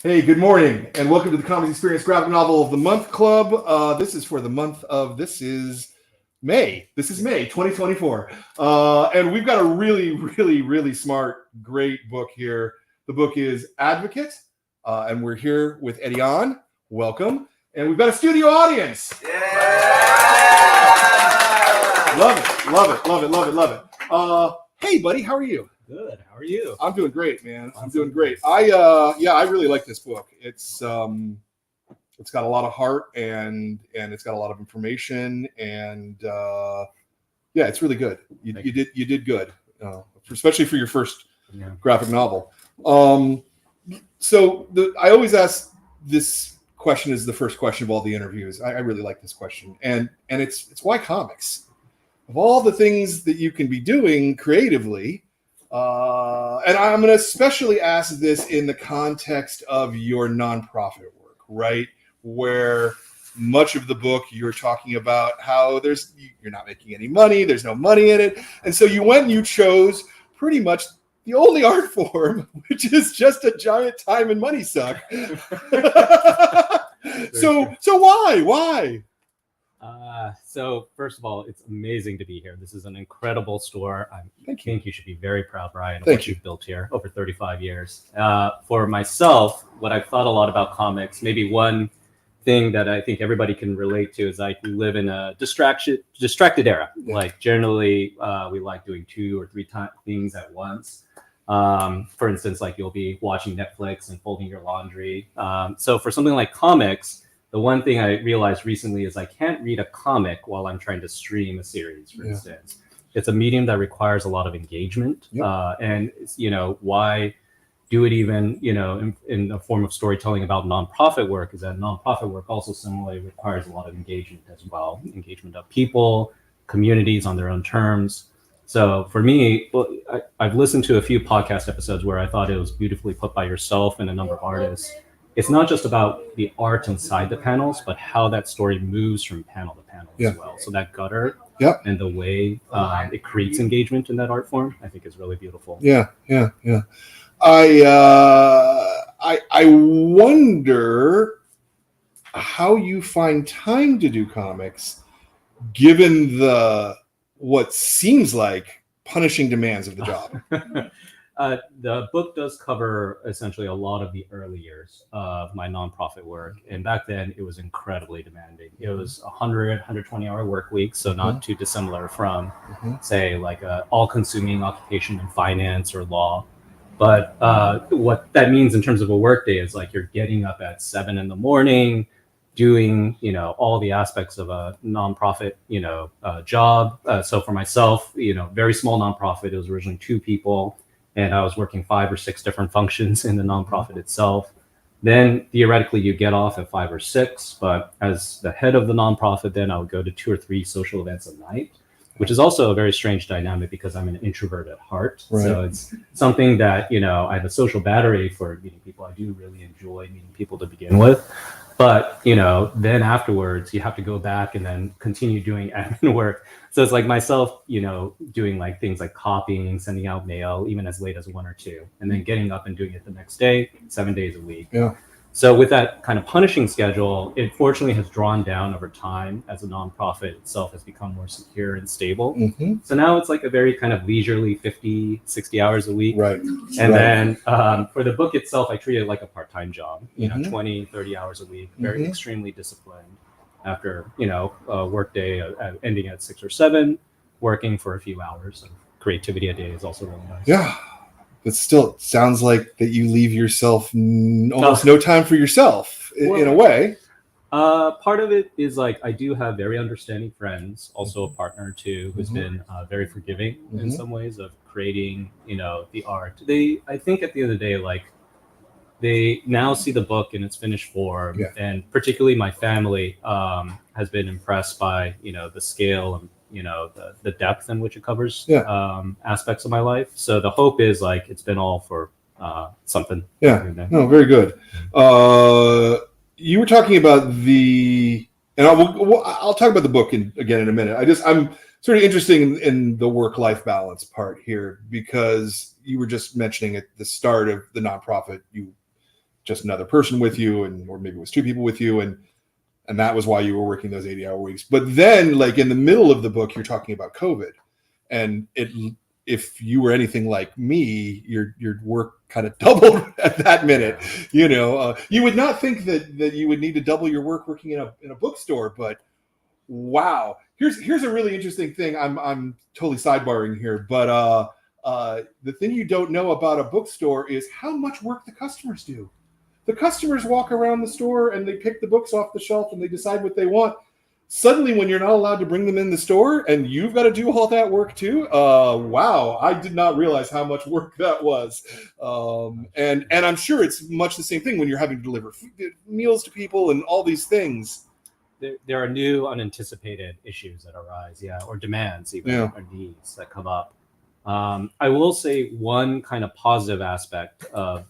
Hey, good morning, and welcome to the Comics Experience Graphic Novel of the Month Club. This is for the month of, this is May 2024. And we've got a really smart, great book here. The book is Advocate, and we're here with AHN. Welcome. And we've got a studio audience. Yeah! Love it. Hey, buddy, how are you? Good. How are you? I'm doing great, man. Awesome. I'm doing great. I really like this book. It's got a lot of heart and it's got a lot of information and it's really good. You did good, especially for your first graphic novel. So I always ask this question as the first question of all the interviews. I really like this question, and it's why comics? Of all the things that you can be doing creatively. And I'm going to especially ask this in the context of your nonprofit work, right? Where much of the book you're talking about how you're not making any money, there's no money in it. And so you went and you chose pretty much the only art form, which is just a giant time and money suck. So why? So first of all, it's amazing to be here. This is an incredible store. I think you should be very proud, Brian, of what you've built here over 35 years. For myself, what I've thought a lot about comics, maybe one thing that I think everybody can relate to is like we live in a distracted era. Yeah. Like generally, we like doing 2 or 3 things at once. For instance, like you'll be watching Netflix and folding your laundry. So for something like comics, the one thing I realized recently is I can't read a comic while I'm trying to stream a series, for instance. It's a medium that requires a lot of engagement. Yep. And, why do it even, in a form of storytelling about nonprofit work is that nonprofit work also similarly requires a lot of engagement as well. Engagement of people, communities on their own terms. So for me, I've listened to a few podcast episodes where I thought it was beautifully put by yourself and a number of artists. It's not just about the art inside the panels, but how that story moves from panel to panel as well. So that gutter and the way it creates engagement in that art form, I think is really beautiful. Yeah. I wonder how you find time to do comics, given what seems like punishing demands of the job. The book does cover essentially a lot of the early years of my nonprofit work. And back then it was incredibly demanding. It was 120-hour work week. So not too dissimilar from, say, like a all-consuming occupation in finance or law. But what that means in terms of a work day is like you're getting up at 7 a.m, doing, all the aspects of a nonprofit, job. So for myself, very small nonprofit. It was originally 2 people. And I was working 5 or 6 different functions in the nonprofit itself. Then theoretically you get off at 5 or 6, but as the head of the nonprofit, then I would go to 2 or 3 social events a night, which is also a very strange dynamic because I'm an introvert at heart. Right. So it's something that, I have a social battery for meeting people. I do really enjoy meeting people to begin with. But, then afterwards you have to go back and then continue doing admin work. So it's like myself, doing like things like copying, sending out mail, even as late as 1 or 2, and then getting up and doing it the next day, 7 days a week. Yeah. So with that kind of punishing schedule, it fortunately has drawn down over time as the nonprofit itself has become more secure and stable. Mm-hmm. So now it's like a very kind of leisurely 50, 60 hours a week. Right. And then for the book itself, I treat it like a part-time job, 20, 30 hours a week, very extremely disciplined. After, a work day ending at 6 or 7, working for a few hours of creativity a day is also really nice. Yeah. But still, it sounds like that you leave yourself almost no time for yourself in a way. Part of it is like I do have very understanding friends, also a partner too, who's been very forgiving in some ways of creating, the art. I think at the end of the day, like they now see the book in its finished form, and particularly my family has been impressed by, the scale and the depth in which it covers aspects of my life. So the hope is like it's been all for something. Yeah. No, very good. You were talking about and I'll talk about the book again in a minute. I'm sort of interested in the work-life balance part here because you were just mentioning at the start of the nonprofit, you just another person with you, or maybe it was 2 people with you, and that was why you were working those 80-hour weeks. But then, like in the middle of the book, you're talking about COVID, and if you were anything like me, your work kind of doubled at that minute. You know, you would not think that you would need to double your work working in a bookstore, but wow. Here's a really interesting thing. I'm totally sidebarring here, but the thing you don't know about a bookstore is how much work the customers do. The customers walk around the store and they pick the books off the shelf and they decide what they want. Suddenly, when you're not allowed to bring them in the store and you've got to do all that work too, wow, I did not realize how much work that was. And I'm sure it's much the same thing when you're having to deliver meals to people and all these things. There are new unanticipated issues that arise, or demands even, or needs that come up. I will say one kind of positive aspect of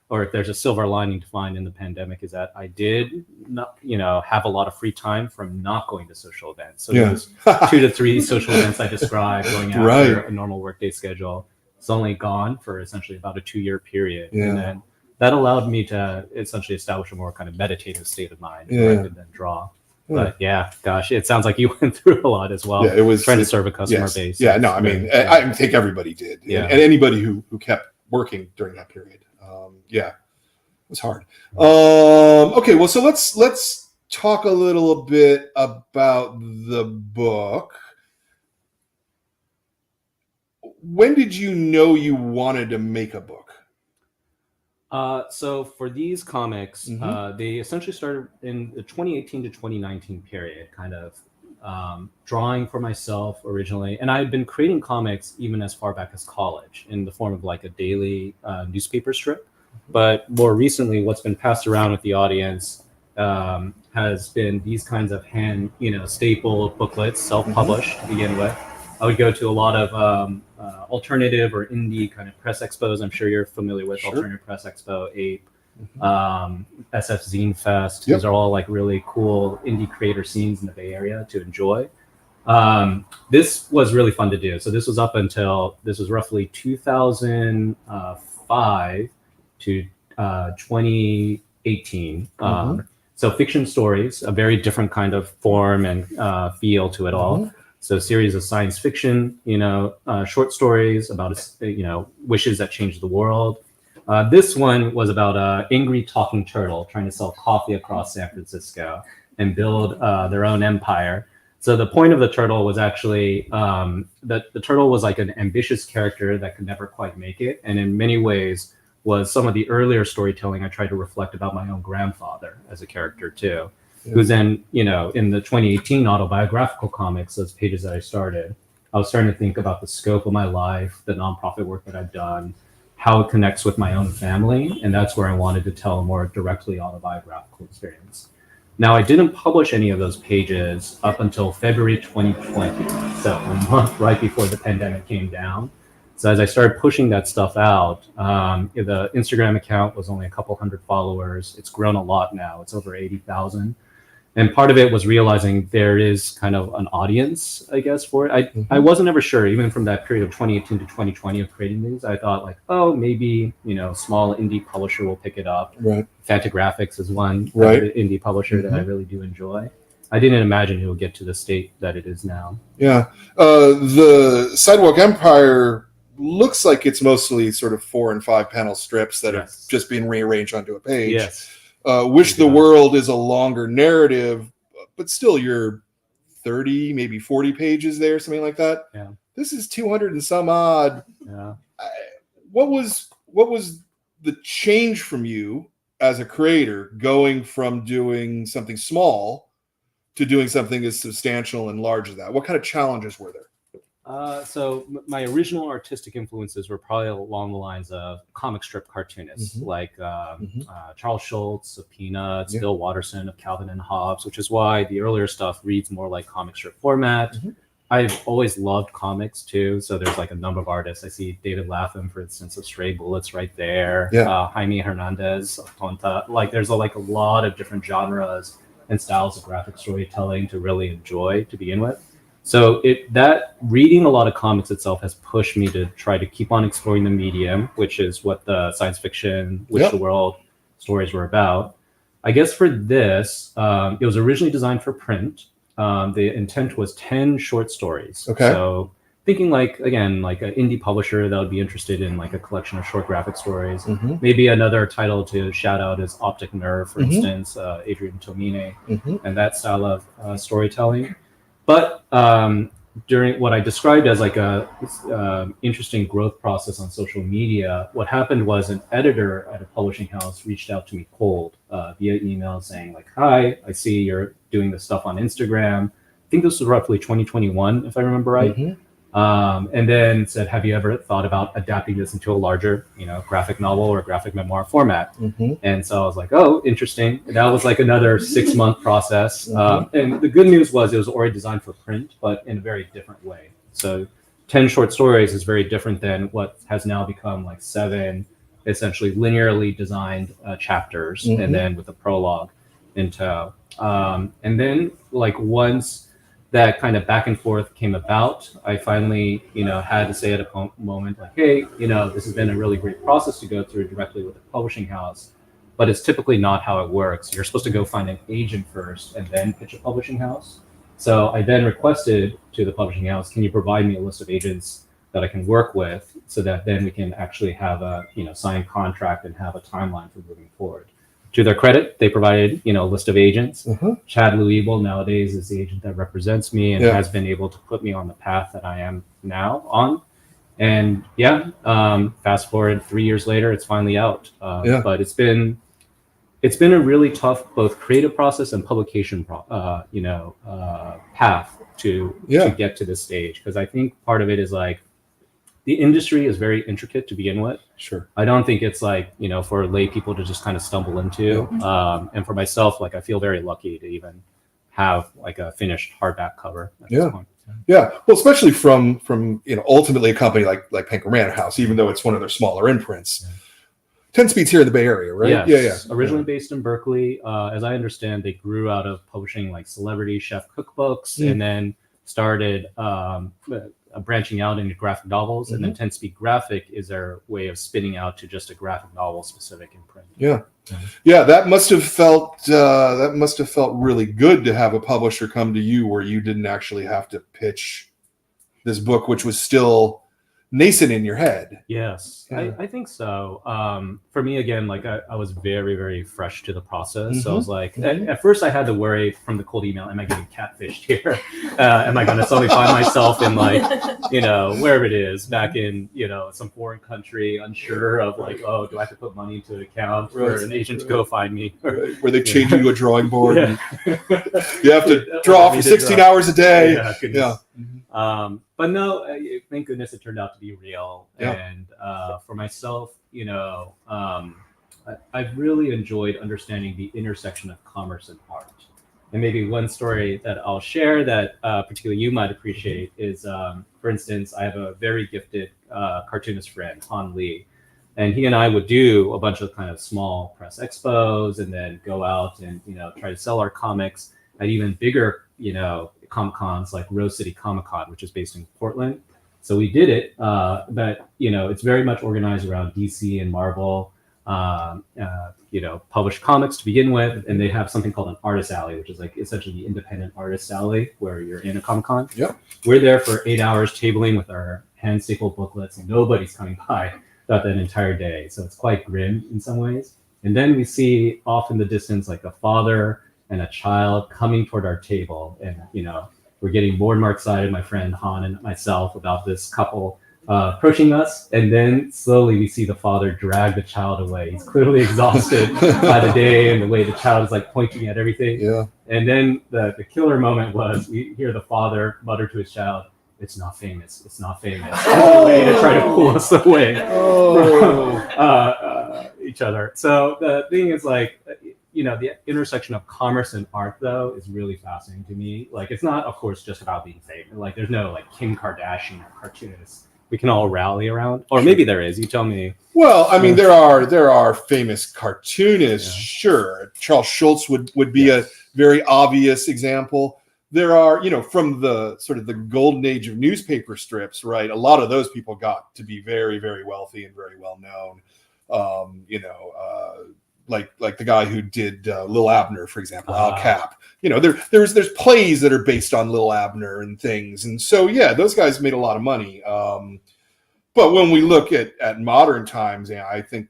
or if there's a silver lining to find in the pandemic, is that I did not, have a lot of free time from not going to social events. So those 2 to 3 social events I described going after a normal workday schedule, it's only gone for essentially about a 2-year period. And then that allowed me to essentially establish a more kind of meditative state of mind rather than draw. But gosh, it sounds like you went through a lot as well. It was trying to serve a customer base. Yeah, no, I mean, I think everybody did. And anybody who kept working during that period. It was hard. Okay, well, so let's talk a little bit about the book. When did you know you wanted to make a book? So for these comics, they essentially started in the 2018 to 2019 period, kind of drawing for myself originally. And I had been creating comics even as far back as college in the form of like a daily newspaper strip. But more recently, what's been passed around with the audience has been these kinds of hand, staple booklets, self-published to begin with. I would go to a lot of alternative or indie kind of press expos. I'm sure you're familiar with Alternative Press Expo, APE, SF Zine Fest. These are all like really cool indie creator scenes in the Bay Area to enjoy. This was really fun to do. So this was roughly 2005 to 2018. So fiction stories, a very different kind of form and feel to it all. So a series of science fiction, short stories about, wishes that change the world. This one was about an angry talking turtle trying to sell coffee across San Francisco and build their own empire. So the point of the turtle was actually that the turtle was like an ambitious character that could never quite make it. And in many ways was some of the earlier storytelling I tried to reflect about my own grandfather as a character too. Who's then, in the 2018 autobiographical comics, those pages that I started, I was starting to think about the scope of my life, the nonprofit work that I've done, how it connects with my own family. And that's where I wanted to tell a more directly autobiographical experience. Now, I didn't publish any of those pages up until February 2020. So a month right before the pandemic came down. So as I started pushing that stuff out, the Instagram account was only a couple hundred followers. It's grown a lot now. It's over 80,000. And part of it was realizing there is kind of an audience, I guess, for it. I wasn't ever sure, even from that period of 2018 to 2020 of creating these. I thought like, maybe, small indie publisher will pick it up. Right. Fantagraphics is one indie publisher that I really do enjoy. I didn't imagine it would get to the state that it is now. Yeah. The Sidewalk Empire looks like it's mostly sort of 4 and 5 panel strips that have just been rearranged onto a page. Yes. Wish the World is a longer narrative, but still you're 30, maybe 40 pages there, something like that. Yeah. This is 200 and some odd. Yeah. What was the change from you as a creator going from doing something small to doing something as substantial and large as that? What kind of challenges were there? So my original artistic influences were probably along the lines of comic strip cartoonists like Charles Schultz of Peanuts, Bill Watterson of Calvin and Hobbes, which is why the earlier stuff reads more like comic strip format. I've always loved comics too. So there's like a number of artists. I see David Lapham, for instance, of Stray Bullets right there. Jaime Hernandez of Tonta. Like there's a lot of different genres and styles of graphic storytelling to really enjoy to begin with. So that reading a lot of comics itself has pushed me to try to keep on exploring the medium, which is what the science fiction, Wish the World, stories were about. I guess for this, it was originally designed for print. The intent was 10 short stories. Okay. So thinking like, again, like an indie publisher that would be interested in like a collection of short graphic stories. Mm-hmm. Maybe another title to shout out is Optic Nerve, for Mm-hmm. instance, Adrian Tomine, Mm-hmm. and that style of storytelling. But during what I described as like a interesting growth process on social media, what happened was an editor at a publishing house reached out to me cold via email saying like, "Hi, I see you're doing this stuff on Instagram." I think this was roughly 2021, if I remember right. Mm-hmm. And then said, "Have you ever thought about adapting this into a larger, graphic novel or graphic memoir format?" Mm-hmm. And so I was like, "Oh, interesting." And that was like another 6-month process. Mm-hmm. And the good news was it was already designed for print, but in a very different way. So 10 short stories is very different than what has now become like 7 essentially linearly designed chapters, Mm-hmm. and then with a prologue in tow. And then like once that kind of back and forth came about, I finally, had to say at a moment like, "Hey, this has been a really great process to go through directly with the publishing house, but it's typically not how it works. You're supposed to go find an agent first and then pitch a publishing house." So I then requested to the publishing house, "Can you provide me a list of agents that I can work with so that then we can actually have a, signed contract and have a timeline for moving forward?" To their credit, they provided, a list of agents. Mm-hmm. Chad Louisville nowadays is the agent that represents me and has been able to put me on the path that I am now on. And fast forward 3 years later, it's finally out. But it's been a really tough both creative process and publication path to get to this stage, because I think part of it is like the industry is very intricate to begin with. Sure. I don't think it's like, for lay people to just kind of stumble into. And for myself, like I feel very lucky to even have like a finished hardback cover at this point. Yeah. Well, especially from ultimately a company like Panker Manor House, even though it's one of their smaller imprints. 10 Speed's here in the Bay Area, right? Yes. Originally based in Berkeley. As I understand, they grew out of publishing like celebrity chef cookbooks and then started branching out into graphic novels, and then 10 Speed Graphic is their way of spinning out to just a graphic novel specific in print. Yeah, that must have felt really good to have a publisher come to you where you didn't actually have to pitch this book, which was still nascent in your head. Yes, I think so. For me, again, like I was very, very fresh to the process. So I was like, at first I had to worry from the cold email, am I getting catfished here? Am I going to suddenly find myself in like, wherever it is, back in, some foreign country, unsure of like, oh, do I have to put money into an account for an agent to go find me? Where they change you to a drawing board. And you have to draw for 16 hours a day. But no, thank goodness it turned out to be real. And for myself, I've really enjoyed understanding the intersection of commerce and art. And maybe one story that I'll share that particularly you might appreciate is, for instance, I have a very gifted cartoonist friend, Han Lee. And he and I would do a bunch of kind of small press expos and then go out and, try to sell our comics at even bigger, Comic-Cons like Rose City Comic-Con, which is based in Portland. So we did it, but it's very much organized around DC and Marvel, published comics to begin with, and they have something called an artist alley, which is like essentially the independent artist alley where you're in a Comic-Con. We're there for 8 hours tabling with our hand stapled booklets, and nobody's coming by throughout that entire day. So it's quite grim in some ways. And then we see off in the distance like a father and a child coming toward our table, and we're getting more and more excited, my friend Han and myself, about this couple approaching us, and then slowly we see the father drag the child away. He's clearly exhausted by the day and the way the child is like pointing at everything. And then the killer moment was we hear the father mutter to his child, "It's not famous, it's not famous," way to try to pull us away from each other. So the thing is like, the intersection of commerce and art, though, is really fascinating to me. Like, it's not, of course, just about being famous. Like, there's no, like, Kim Kardashian or cartoonists we can all rally around. Or maybe there is. You tell me. Well, I mean, there are famous cartoonists, sure. Charles Schultz would be a very obvious example. There are, from the sort of the golden age of newspaper strips, right? A lot of those people got to be very, very wealthy and very well known. like the guy who did Lil Abner, for example, Al Cap. You know, there's plays that are based on Lil Abner and things, and so yeah, those guys made a lot of money. But when we look at modern times, yeah, I think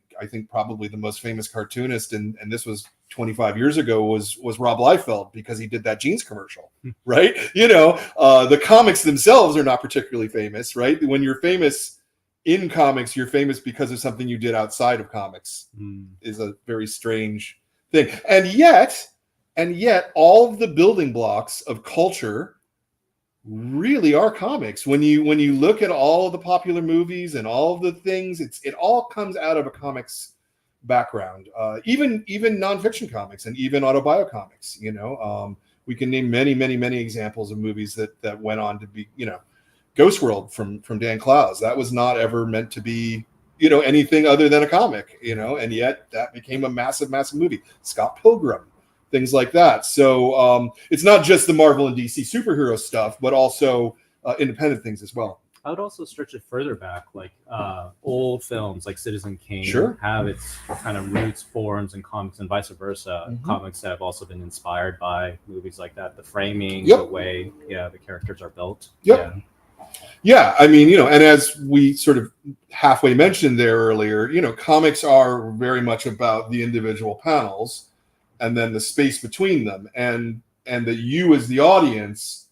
probably the most famous cartoonist, and this was 25 years ago, was Rob Liefeld, because he did that jeans commercial, right? You know, the comics themselves are not particularly famous, right? When you're famous in comics, you're famous because of something you did outside of comics. Is a very strange thing. And yet all of the building blocks of culture really are comics. When you look at all of the popular movies and all of the things, it all comes out of a comics background. Even nonfiction comics and even autobiocomics. You know, we can name many examples of movies that went on to be, you know, Ghost World from Dan Clowes. That was not ever meant to be, you know, anything other than a comic. You know, and yet that became a massive movie. Scott Pilgrim. Things like that. So it's not just the Marvel and DC superhero stuff, but also independent things as well. I would also stretch it further back, like old films like Citizen Kane have its kind of roots, forms, and comics, and vice versa. Comics that have also been inspired by movies like that. The framing, the way, the characters are built. Yeah, I mean, you know, and as we sort of halfway mentioned there earlier, you know, comics are very much about the individual panels and then the space between them, and that you as the audience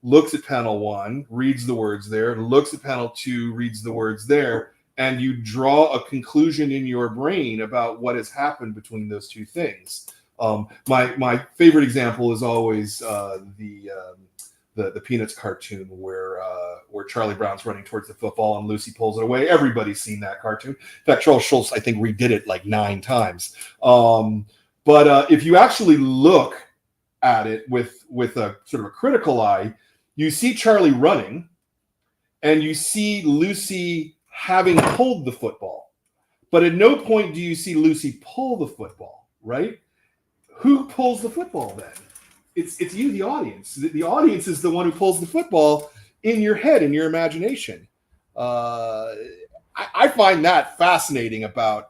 looks at panel 1, reads the words there, looks at panel 2, reads the words there, and you draw a conclusion in your brain about what has happened between those two things. My favorite example is always the Peanuts cartoon where Charlie Brown's running towards the football and Lucy pulls it away. Everybody's seen that cartoon. In fact, Charles Schultz, I think, redid it like 9 times. But if you actually look at it with a sort of a critical eye, you see Charlie running, and you see Lucy having pulled the football. But at no point do you see Lucy pull the football, right? Who pulls the football then? It's you, the audience. The audience is the one who pulls the football in your head, in your imagination. I find that fascinating about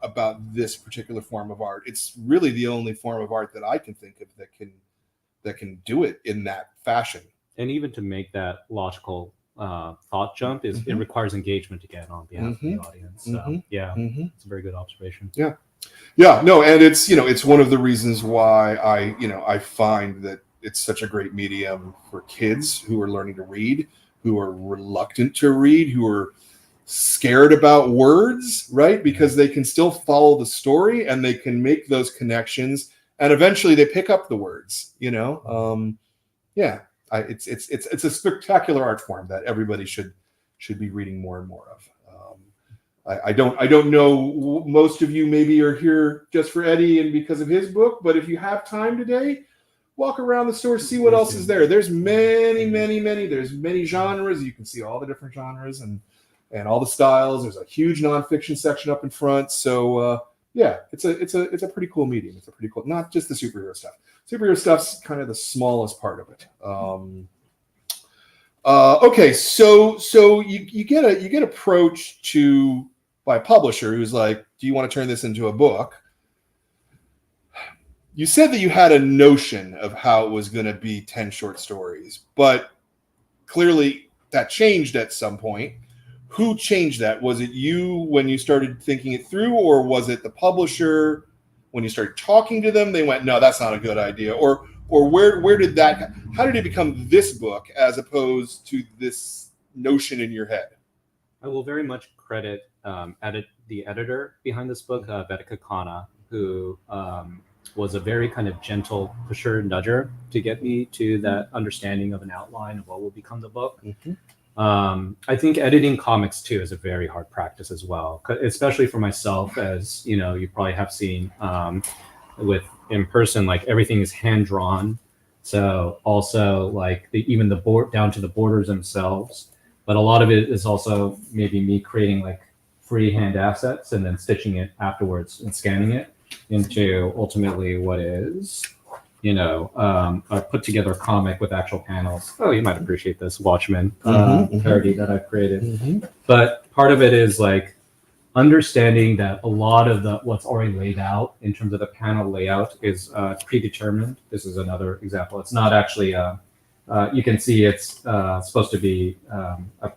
this particular form of art. It's really the only form of art that I can think of that can do it in that fashion. And even to make that logical thought jump it requires engagement again on behalf of the audience. So it's a very good observation. Yeah, no, and it's, you know, it's one of the reasons why I find that it's such a great medium for kids who are learning to read, who are reluctant to read, who are scared about words, right? Because they can still follow the story and they can make those connections, and eventually they pick up the words, you know. It's a spectacular art form that everybody should be reading more and more of. I don't know, most of you maybe are here just for Eddie and because of his book, but if you have time today, walk around the store, see what else is there. There's many. There's many genres. You can see all the different genres and all the styles. There's a huge nonfiction section up in front. So it's a pretty cool medium. It's a pretty cool, not just the superhero stuff. Superhero stuff's kind of the smallest part of it. Okay, so you get approached by a publisher who's like, do you want to turn this into a book? You said that you had a notion of how it was going to be 10 short stories, but clearly that changed at some point. Who changed that? Was it you when you started thinking it through, or was it the publisher when you started talking to them? They went, no, that's not a good idea. Or where did that, how did it become this book as opposed to this notion in your head? I will very much credit the editor behind this book, Vedika Khanna, who was a very kind of gentle pusher, nudger to get me to that understanding of an outline of what will become the book. I think editing comics too is a very hard practice as well, especially for myself, as you know, you probably have seen with in person, like everything is hand drawn. So also like even the board down to the borders themselves, but a lot of it is also maybe me creating like freehand assets and then stitching it afterwards and scanning it into ultimately what is, you know, a put together comic with actual panels. Oh, you might appreciate this Watchmen parody that I've created. But part of it is like understanding that a lot of what's already laid out in terms of the panel layout is predetermined. This is another example. It's not actually you can see it's supposed to be a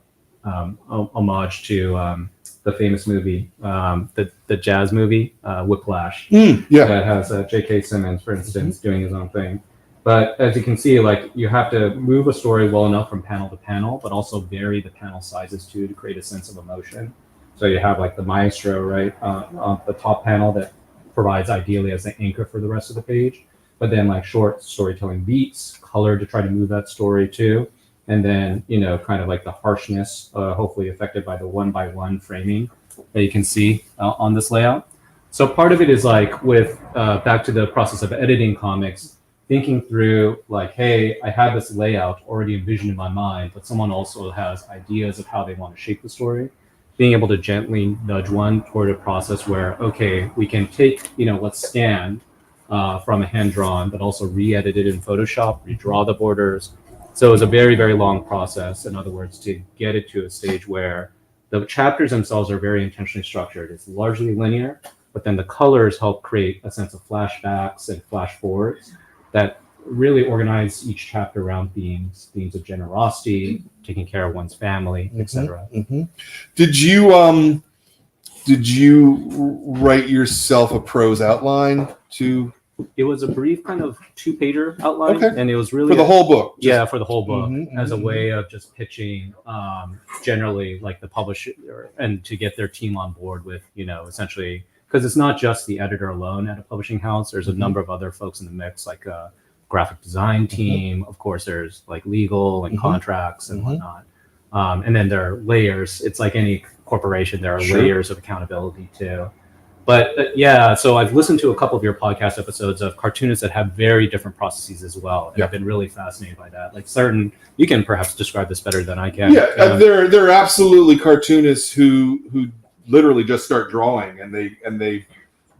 homage to the famous movie, the jazz movie, Whiplash. Yeah. That has J.K. Simmons, for instance, doing his own thing. But as you can see, like you have to move a story well enough from panel to panel, but also vary the panel sizes too to create a sense of emotion. So you have like the maestro, right, on the top panel that provides ideally as the anchor for the rest of the page. But then like short storytelling beats, color to try to move that story too. And then, kind of like the harshness, hopefully affected by the one-by-one framing that you can see on this layout. So part of it is like with, back to the process of editing comics, thinking through like, hey, I have this layout already envisioned in my mind, but someone also has ideas of how they want to shape the story. Being able to gently nudge one toward a process where, okay, we can take, let's scan from a hand-drawn, but also re-edit it in Photoshop, redraw the borders. So it was a very, very long process, in other words, to get it to a stage where the chapters themselves are very intentionally structured. It's largely linear, but then the colors help create a sense of flashbacks and flash forwards that really organize each chapter around themes of generosity, taking care of one's family, etc. Did you write yourself a prose outline to? It was a brief kind of 2-pager outline, and it was really for the whole book. For the whole book, as a way of just pitching, generally like the publisher, and to get their team on board with, essentially, because it's not just the editor alone at a publishing house. There's a number of other folks in the mix, like a graphic design team. Of course, there's like legal and contracts and whatnot. And then there are layers. It's like any corporation, there are layers of accountability too. But so I've listened to a couple of your podcast episodes of cartoonists that have very different processes as well. And I've been really fascinated by that. Like you can perhaps describe this better than I can. Yeah, there are absolutely cartoonists who literally just start drawing and they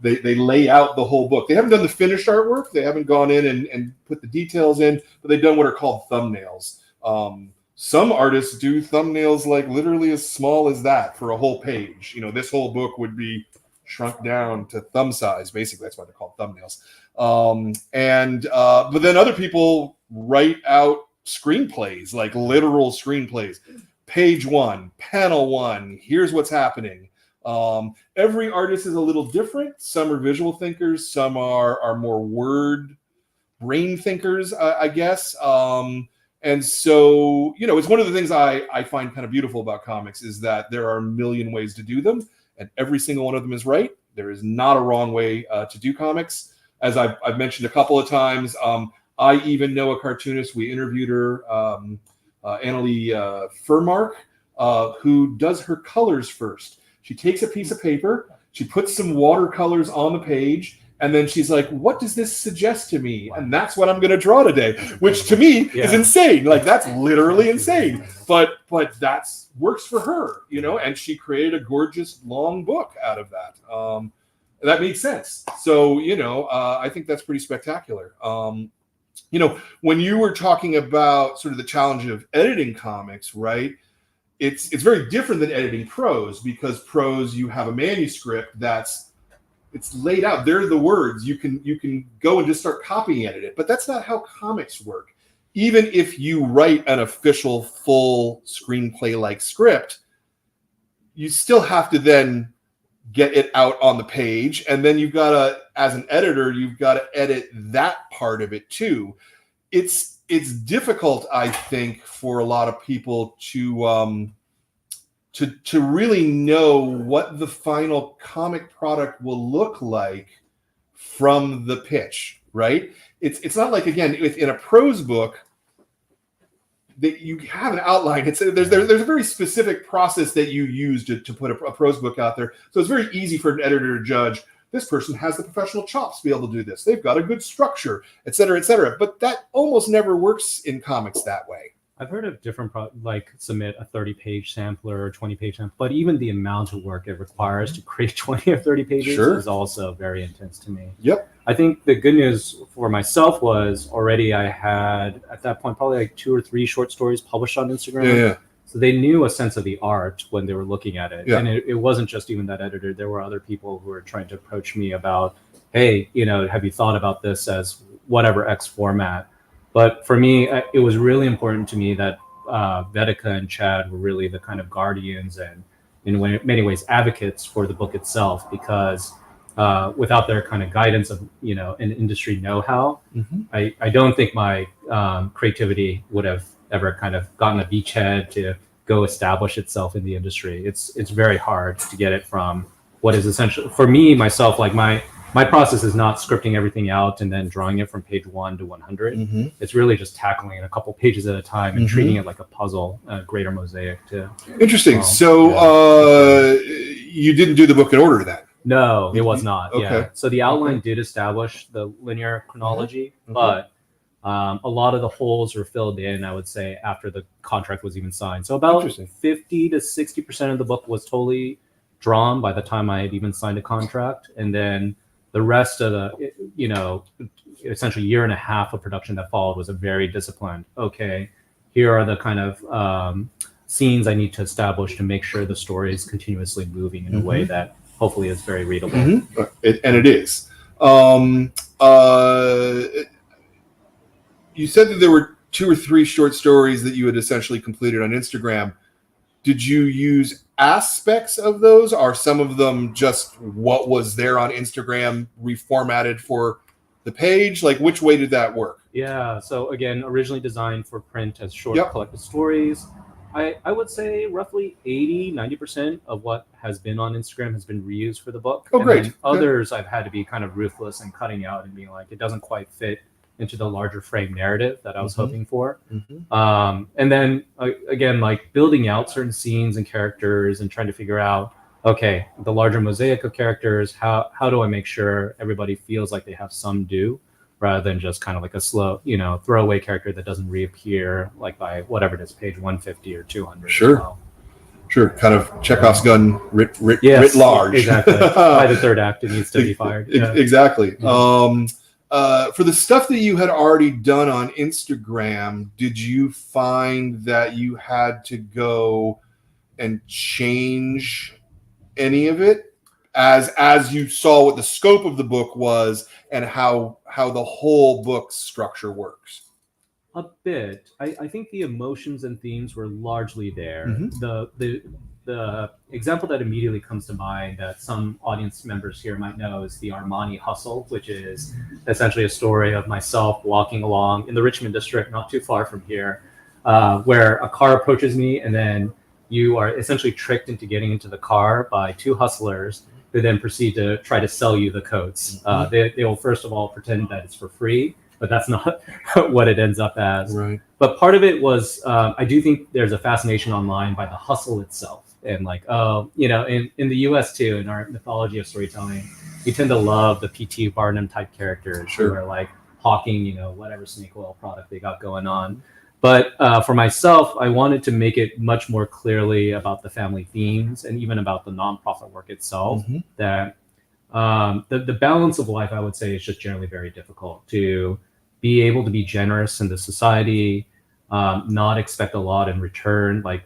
lay out the whole book. They haven't done the finished artwork. They haven't gone in and put the details in, but they've done what are called thumbnails. Some artists do thumbnails like literally as small as that for a whole page. This whole book would be shrunk down to thumb size. Basically, that's why they're called thumbnails. But then other people write out screenplays, like literal screenplays. Page 1, panel 1, here's what's happening. Every artist is a little different. Some are visual thinkers. Some are more word brain thinkers, I guess. And so, it's one of the things I find kind of beautiful about comics is that there are a million ways to do them. And every single one of them is right. There is not a wrong way to do comics. As I've mentioned a couple of times, I even know a cartoonist. We interviewed her, Annalie Furmark, who does her colors first. She takes a piece of paper, she puts some watercolors on the page, and then she's like, what does this suggest to me? And that's what I'm going to draw today, which to me is insane. Like, that's literally insane. But that's works for her, and she created a gorgeous long book out of that. That made sense. So, I think that's pretty spectacular. When you were talking about sort of the challenge of editing comics, right? It's very different than editing prose, because prose, you have a manuscript it's laid out. They're the words. You can go and just start copying at it. But that's not how comics work. Even if you write an official full screenplay-like script, you still have to then get it out on the page. And then you've got to, as an editor, you've got to edit that part of it too. It's difficult, I think, for a lot of people to really know what the final comic product will look like from the pitch, right? It's not like, again, in a prose book that you have an outline. There's a very specific process that you use to put a prose book out there. So it's very easy for an editor to judge, this person has the professional chops to be able to do this. They've got a good structure, et cetera, et cetera. But that almost never works in comics that way. I've heard of different, like submit a 30-page sampler or 20-page sampler, but even the amount of work it requires to create 20 or 30 pages is also very intense to me. Yep. I think the good news for myself was already I had, at that point, probably like 2 or 3 short stories published on Instagram. Yeah. So they knew a sense of the art when they were looking at it. Yeah. And it wasn't just even that editor. There were other people who were trying to approach me about, hey, have you thought about this as whatever X format? But for me, it was really important to me that Vedika and Chad were really the kind of guardians and in many ways advocates for the book itself, because without their kind of guidance of an industry know-how, I don't think my creativity would have ever kind of gotten a beachhead to go establish itself in the industry. It's very hard to get it from what is essentially, for me myself, like my process is not scripting everything out and then drawing it from page 1 to 100. It's really just tackling it a couple pages at a time and treating it like a puzzle, a greater mosaic too. Interesting. You didn't do the book in order then? No, it was not. Okay. Yeah. So the outline did establish the linear chronology, but a lot of the holes were filled in, I would say, after the contract was even signed. So about 50 to 60% of the book was totally drawn by the time I had even signed a contract. And then the rest of the, essentially year and a half of production that followed was a very disciplined, okay, here are the kind of scenes I need to establish to make sure the story is continuously moving in a way that hopefully is very readable. And it is. You said that there were 2 or 3 short stories that you had essentially completed on Instagram. Did you use aspects of those? Are some of them just what was there on Instagram reformatted for the page? Like, which way did that work? Yeah. So again, originally designed for print as short collected stories. I would say roughly 80-90% of what has been on Instagram has been reused for the book. Oh, great. Others I've had to be kind of ruthless and cutting out and being like, it doesn't quite fit into the larger frame narrative that I was hoping for. And then again, like building out certain scenes and characters and trying to figure out, okay, the larger mosaic of characters, how do I make sure everybody feels like they have some due, rather than just kind of like a slow, throwaway character that doesn't reappear like by whatever it is, page 150 or 200. Sure. Kind of Chekhov's gun writ large. Exactly. By the third act, it needs to be fired. Yeah. Exactly. For the stuff that you had already done on Instagram, did you find that you had to go and change any of it as you saw what the scope of the book was and how the whole book structure works? A bit. I think the emotions and themes were largely there. The example that immediately comes to mind that some audience members here might know is the Armani Hustle, which is essentially a story of myself walking along in the Richmond district, not too far from here, where a car approaches me, and then you are essentially tricked into getting into the car by 2 hustlers who then proceed to try to sell you the coats. They will first of all pretend that it's for free, but that's not what it ends up as. Right. But part of it was, I do think there's a fascination online by the hustle itself. And like, in the US too, in our mythology of storytelling, we tend to love the P.T. Barnum type characters who are like hawking, whatever snake oil product they got going on. But for myself, I wanted to make it much more clearly about the family themes and even about the nonprofit work itself. That the balance of life, I would say, is just generally very difficult. To be able to be generous in the society, not expect a lot in return. Like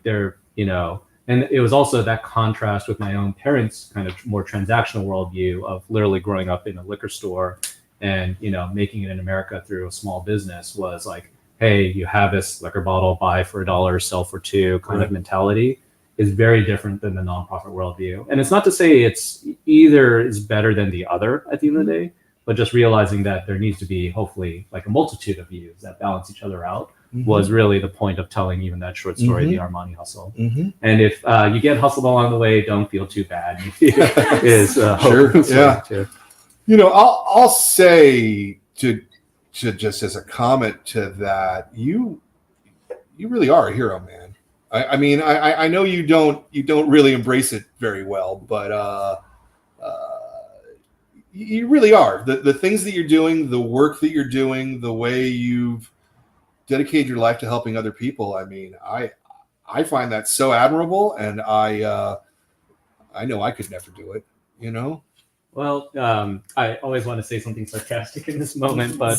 and it was also that contrast with my own parents' kind of more transactional worldview of literally growing up in a liquor store and, making it in America through a small business was like, hey, you have this liquor bottle, buy for $1, sell for $2 kind of mentality is very different than the nonprofit worldview. And it's not to say it's either is better than the other at the end of the day, but just realizing that there needs to be hopefully like a multitude of views that balance each other out was really the point of telling even that short story, The Armani Hustle. And if you get hustled along the way, don't feel too bad. Is hope too. I'll say to just as a comment to that, you really are a hero, man. I mean, I know you don't really embrace it very well, but you really are. The things that you're doing, the work that you're doing, the way you've dedicated your life to helping other people. I mean, I find that so admirable, and I know I could never do it. Well, I always want to say something sarcastic in this moment, but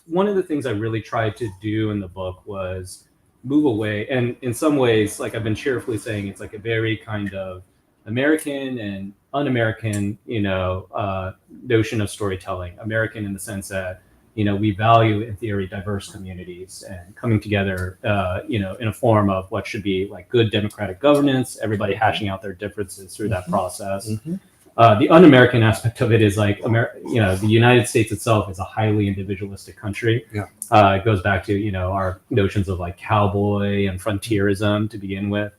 one of the things I really tried to do in the book was move away. And in some ways, like I've been cheerfully saying, it's like a very kind of American and un-American, notion of storytelling. American in the sense that, we value in theory diverse communities and coming together, in a form of what should be like good democratic governance, everybody hashing out their differences through that process. The un-American aspect of it is like, the United States itself is a highly individualistic country. It goes back to, our notions of like cowboy and frontierism to begin with,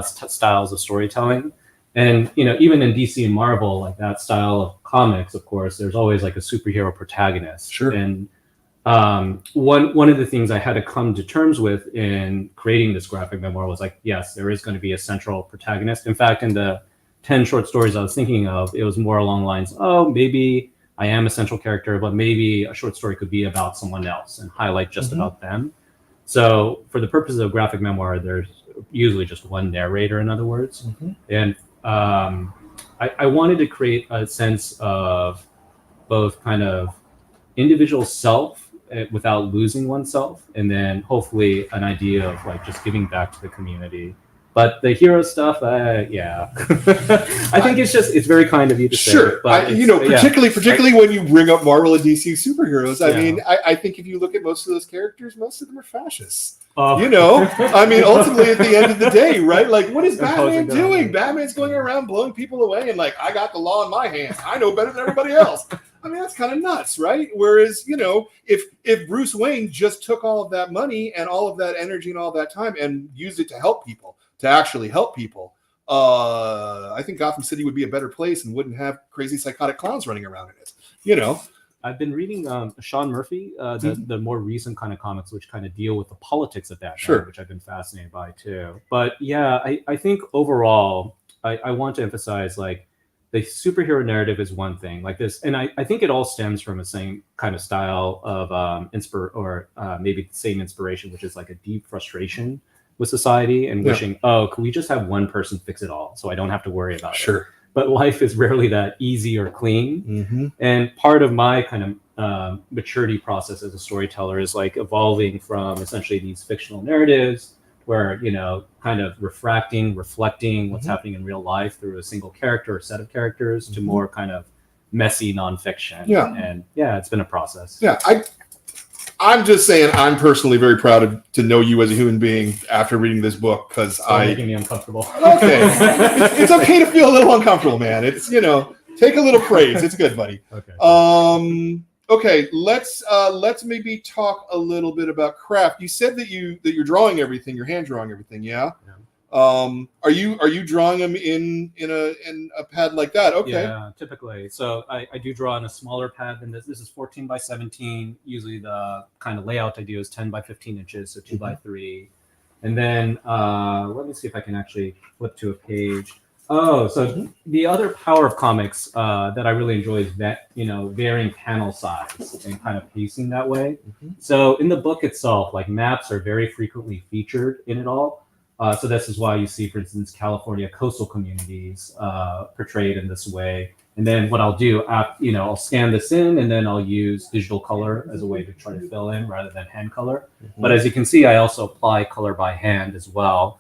styles of storytelling. And, even in DC and Marvel, like that style of comics, of course, there's always like a superhero protagonist. Sure. And one of the things I had to come to terms with in creating this graphic memoir was like, yes, there is going to be a central protagonist. In fact, in the 10 short stories I was thinking of, it was more along the lines, oh, maybe I am a central character, but maybe a short story could be about someone else and highlight just about them. So for the purposes of graphic memoir, there's usually just one narrator, in other words. And I wanted to create a sense of both kind of individual self without losing oneself, and then hopefully an idea of like just giving back to the community. But the hero stuff, yeah, I think it's very kind of you to say. Sure, but particularly when you bring up Marvel and DC superheroes. I mean, I think if you look at most of those characters, most of them are fascists. I mean, ultimately at the end of the day, right? Like, what is Batman doing? Batman's going around blowing people away and like, I got the law in my hands. I know better than everybody else. I mean, that's kind of nuts, right? Whereas, if Bruce Wayne just took all of that money and all of that energy and all that time and used it to help people, to actually help people, I think Gotham City would be a better place and wouldn't have crazy psychotic clowns running around in it. I've been reading Sean Murphy, the more recent kind of comics, which kind of deal with the politics of that, which I've been fascinated by too. But yeah, I think overall, I want to emphasize like the superhero narrative is one thing like this. And I think it all stems from the same kind of style of maybe the same inspiration, which is like a deep frustration with society and wishing, can we just have one person fix it all so I don't have to worry about it? But life is rarely that easy or clean. And part of my kind of maturity process as a storyteller is like evolving from essentially these fictional narratives where, kind of reflecting what's happening in real life through a single character or set of characters to more kind of messy nonfiction. And it's been a process. I'm just saying I'm personally very proud to know you as a human being after reading this book because making me uncomfortable. Okay. It's okay to feel a little uncomfortable, man. It's, take a little praise. It's good, buddy. Okay, let's maybe talk a little bit about craft. You said that you're drawing everything, you're hand drawing everything, yeah? Are you drawing them in a pad like that? Okay. Yeah, typically. So I do draw on a smaller pad than this. This is 14 by 17. Usually the kind of layout I do is 10 by 15 inches, so 2 by 3. And then let me see if I can actually flip to a page. The other power of comics that I really enjoy is that, varying panel size and kind of pacing that way. So in the book itself, like maps are very frequently featured in it all. So this is why you see, for instance, California coastal communities portrayed in this way. And then what I'll do, I'll scan this in and then I'll use digital color as a way to try to fill in rather than hand color. But as you can see, I also apply color by hand as well.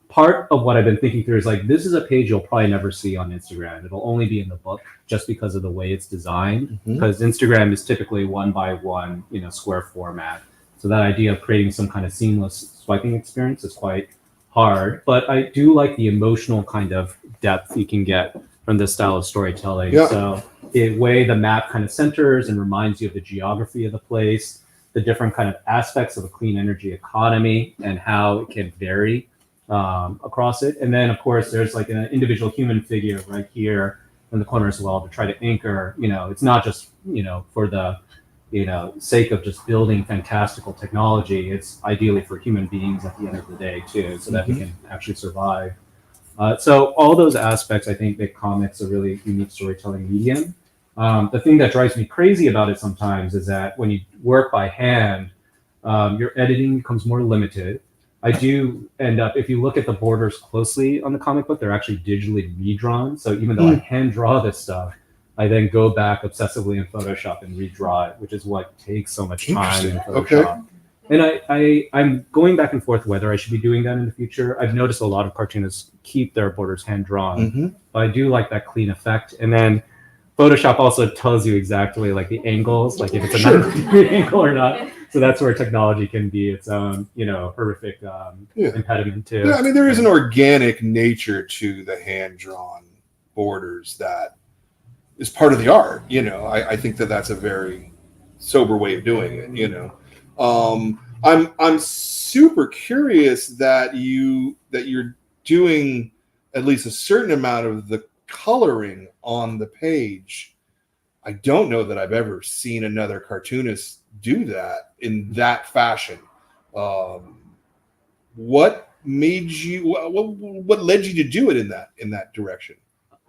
Part of what I've been thinking through is like, this is a page you'll probably never see on Instagram. It'll only be in the book just because of the way it's designed. Because Instagram is typically 1 by 1, square format. So that idea of creating some kind of seamless swiping experience is quite hard, but I do like the emotional kind of depth you can get from this style of storytelling. So the way the map kind of centers and reminds you of the geography of the place, the different kind of aspects of a clean energy economy and how it can vary across it. And then of course there's like an individual human figure right here in the corner as well to try to anchor, it's not just, for the sake of just building fantastical technology. It's ideally for human beings at the end of the day too, so that we can actually survive. So all those aspects, I think, make comics a really unique storytelling medium. The thing that drives me crazy about it sometimes is that when you work by hand, your editing becomes more limited. I do end up, if you look at the borders closely on the comic book, they're actually digitally redrawn. So even though I hand draw this stuff, I then go back obsessively in Photoshop and redraw it, which is what takes so much time in Photoshop. And I'm going back and forth whether I should be doing that in the future. I've noticed a lot of cartoonists keep their borders hand drawn, Mm-hmm. but I do like that clean effect. And then Photoshop also tells you exactly like the angles, like if it's a Sure. 90-degree angle or not. So that's where technology can be its own, horrific Yeah. impediment too. Yeah, I mean, there is an organic nature to the hand-drawn borders that is part of the art. I think that that's a very sober way of doing it. I'm super curious that you're doing at least a certain amount of the coloring on the page. I don't know that I've ever seen another cartoonist do that in that fashion. What made you? What led you to do it in that direction?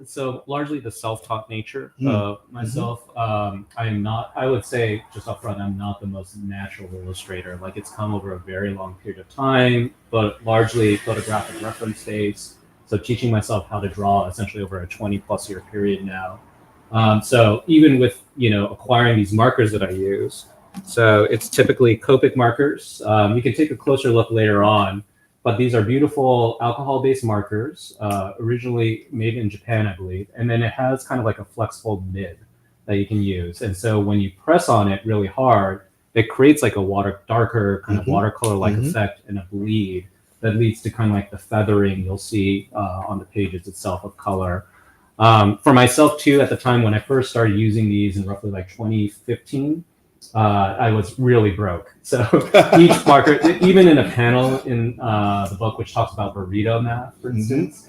So largely the self-taught nature of myself. I'm not, I would say just up front, I'm not the most natural illustrator. Like it's come over a very long period of time, but largely photographic reference based. So teaching myself how to draw essentially over a 20 plus year period now. So even with, acquiring these markers that I use, so it's typically Copic markers. You can take a closer look later on. But these are beautiful alcohol-based markers, originally made in Japan, I believe. And then it has kind of like a flexible nib that you can use. And so when you press on it really hard, it creates like a darker kind of watercolor-like effect and a bleed that leads to kind of like the feathering you'll see on the pages itself of color. For myself too, at the time when I first started using these in roughly like 2015, I was really broke. So each marker, even in a panel in the book which talks about burrito math, for instance,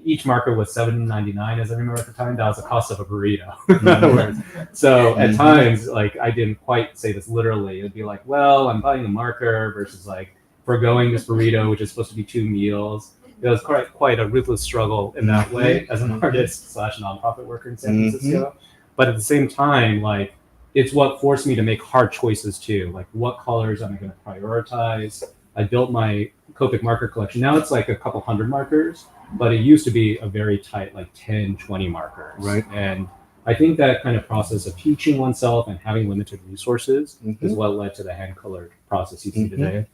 each marker was $7.99, as I remember at the time. That was the cost of a burrito. In other words, so at times, like I didn't quite say this literally. It'd be like, well, I'm buying a marker versus like foregoing this burrito, which is supposed to be 2 meals. It was quite a ruthless struggle in that way as an artist / nonprofit worker in San Francisco. But at the same time, like, it's what forced me to make hard choices too. Like, what colors am I going to prioritize? I built my Copic marker collection. Now it's like a couple hundred markers, but it used to be a very tight, like 10, 20 markers. Right. And I think that kind of process of teaching oneself and having limited resources is what led to the hand colored process you see today.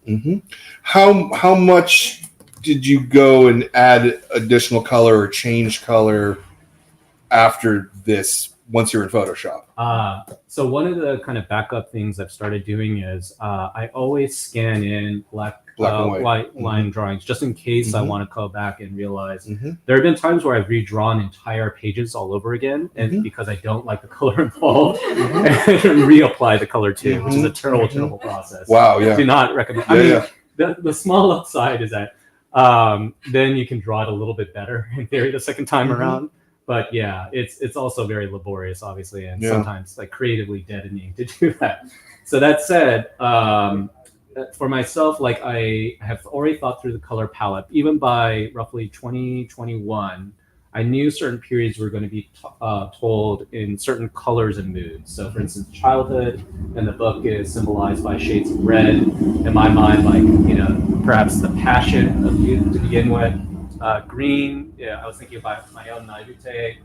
How much did you go and add additional color or change color after this once you're in Photoshop? So one of the kind of backup things I've started doing is I always scan in black and white line drawings just in case I want to go back and realize there have been times where I've redrawn entire pages all over again, and because I don't like the color involved, and reapply the color too, which is a terrible process. Wow, yeah. Do not recommend. The small upside is that then you can draw it a little bit better in theory the second time around. But yeah, it's also very laborious, obviously, and sometimes like creatively deadening to do that. So that said, for myself, like I have already thought through the color palette. Even by roughly 2021, I knew certain periods were going to be told in certain colors and moods. So for instance, childhood in the book is symbolized by shades of red. In my mind, like, perhaps the passion of youth to begin with. Green, I was thinking about my own naivete,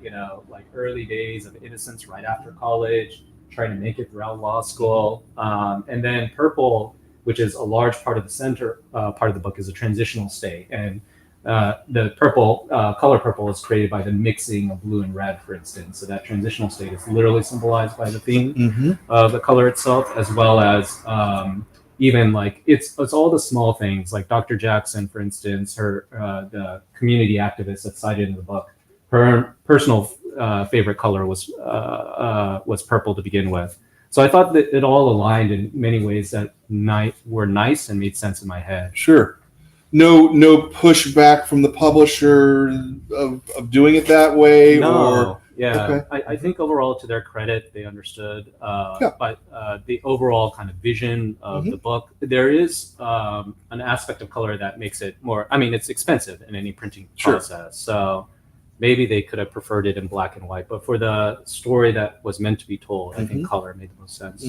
like early days of innocence right after college, trying to make it throughout law school. And then purple, which is a large part of the center part of the book, is a transitional state. And the purple, color purple, is created by the mixing of blue and red, for instance. So that transitional state is literally symbolized by the theme of the color itself, as well as even like it's all the small things. Like Dr. Jackson, for instance, her the community activist that's cited in the book, her personal favorite color was purple to begin with. So I thought that it all aligned in many ways that were nice and made sense in my head. Sure. No pushback from the publisher of doing it that way? No. Or yeah, okay. I think overall, to their credit, they understood. But the overall kind of vision of the book, there is an aspect of color that makes it more. I mean, it's expensive in any printing process, so maybe they could have preferred it in black and white. But for the story that was meant to be told, I think color made the most sense.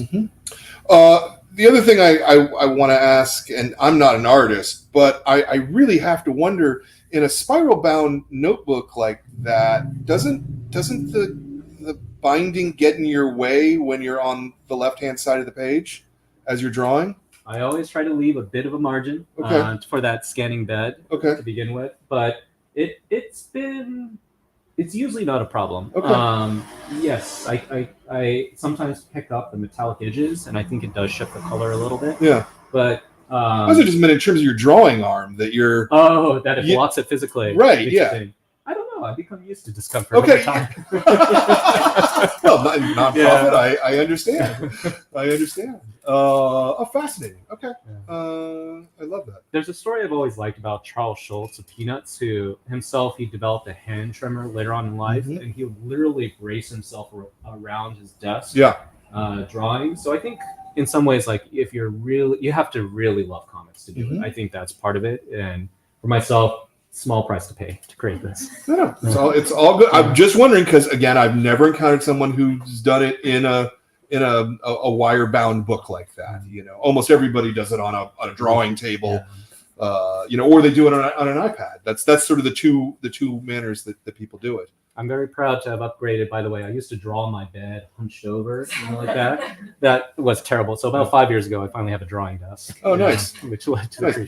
The other thing I want to ask, and I'm not an artist, but I really have to wonder, in a spiral bound notebook like that, doesn't the binding get in your way when you're on the left hand side of the page as you're drawing? I always try to leave a bit of a margin for that scanning bed to begin with, but it's usually not a problem. Yes, I sometimes pick up the metallic edges, and I think it does shift the color a little bit. Yeah, but I was just meant in terms of your drawing arm that you're. Oh, that it blocks it physically. Right. Yeah. I don't know. I've become used to discomfort over time. Well, nonprofit. I understand. I understand. Fascinating. Okay. I love that. There's a story I've always liked about Charles Schultz of Peanuts, who himself, he developed a hand trimmer later on in life, and he would literally brace himself around his desk drawing. So I think in some ways, like if you have to really love comics to do it. I think that's part of it. And for myself, small price to pay to create this. No, it's all good. I'm just wondering because again, I've never encountered someone who's done it in a wire bound book like that. Almost everybody does it on a drawing table, or they do it on an iPad. That's sort of the two manners that people do it. I'm very proud to have upgraded. By the way, I used to draw on my bed hunched over, like that. That was terrible. So about 5 years ago, I finally have a drawing desk. Oh, nice. Nice.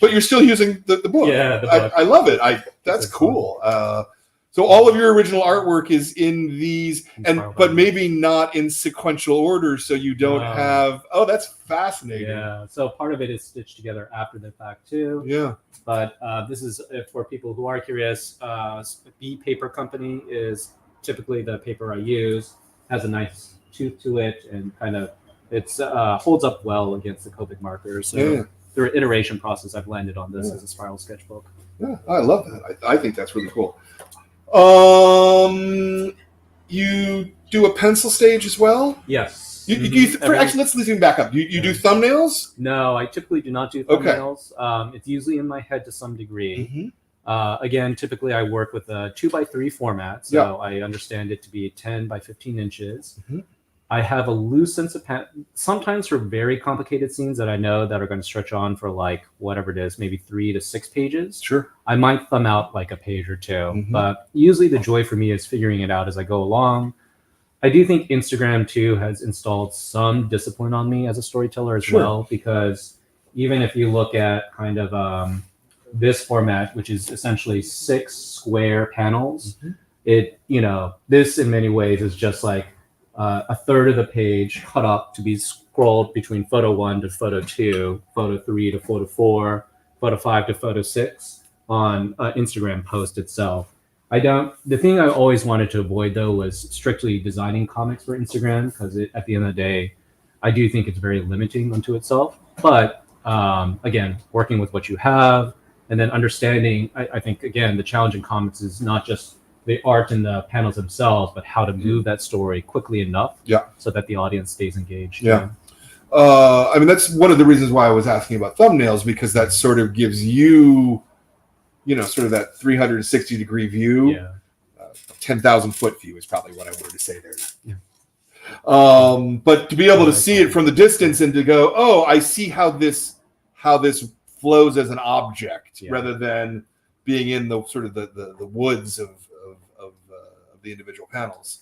But you're still using the book. Yeah, the book. I love it. That's cool. So all of your original artwork is in these, but maybe not in sequential order, so you don't have. Oh, that's fascinating. Yeah. So part of it is stitched together after the fact too. Yeah. But this is for people who are curious. B Paper Company is typically the paper I use. Has a nice tooth to it, and kind of it's holds up well against the Copic markers. So through an iteration process, I've landed on this as a spiral sketchbook. Yeah, I love that. I think that's really cool. You do a pencil stage as well? Yes. Actually, let's even back up. You do thumbnails? No, I typically do not do thumbnails. It's usually in my head to some degree. Again, typically I work with a 2x3 format, so I understand it to be 10 by 15 inches. I have a loose sense of sometimes for very complicated scenes that I know that are going to stretch on for like whatever it is, maybe 3 to 6 pages. Sure. I might thumb out like a page or two, but usually the joy for me is figuring it out as I go along. I do think Instagram too has installed some discipline on me as a storyteller as well, because even if you look at kind of this format, which is essentially 6 square panels, this in many ways is just like a third of the page cut up to be scrolled between photo 1 to photo 2, photo 3 to photo 4, photo 5 to photo 6 on Instagram post itself. The thing I always wanted to avoid though was strictly designing comics for Instagram, because at the end of the day, I do think it's very limiting unto itself. But again, working with what you have and then understanding, I think again, the challenge in comics is not just the art and the panels themselves, but how to move that story quickly enough so that the audience stays engaged. I mean, that's one of the reasons why I was asking about thumbnails, because that sort of gives you, sort of that 360-degree view. 10,000-foot view is probably what I wanted to say there. But to be able to see it from the distance and to go, oh, I see how this flows as an object rather than being in the sort of the woods of the individual panels.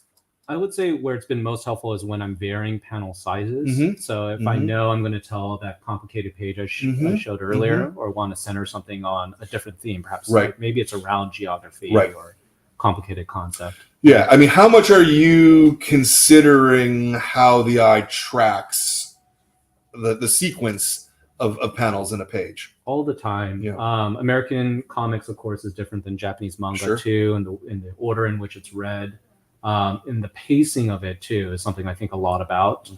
I would say where it's been most helpful is when I'm varying panel sizes. So if I know I'm going to tell that complicated page I showed earlier, or want to center something on a different theme, perhaps maybe it's around geography or complicated concept. Yeah, I mean, how much are you considering how the eye tracks the sequence of panels in a page? All the time. American comics, of course, is different than Japanese manga too, in the order in which it's read. In the pacing of it too is something I think a lot about.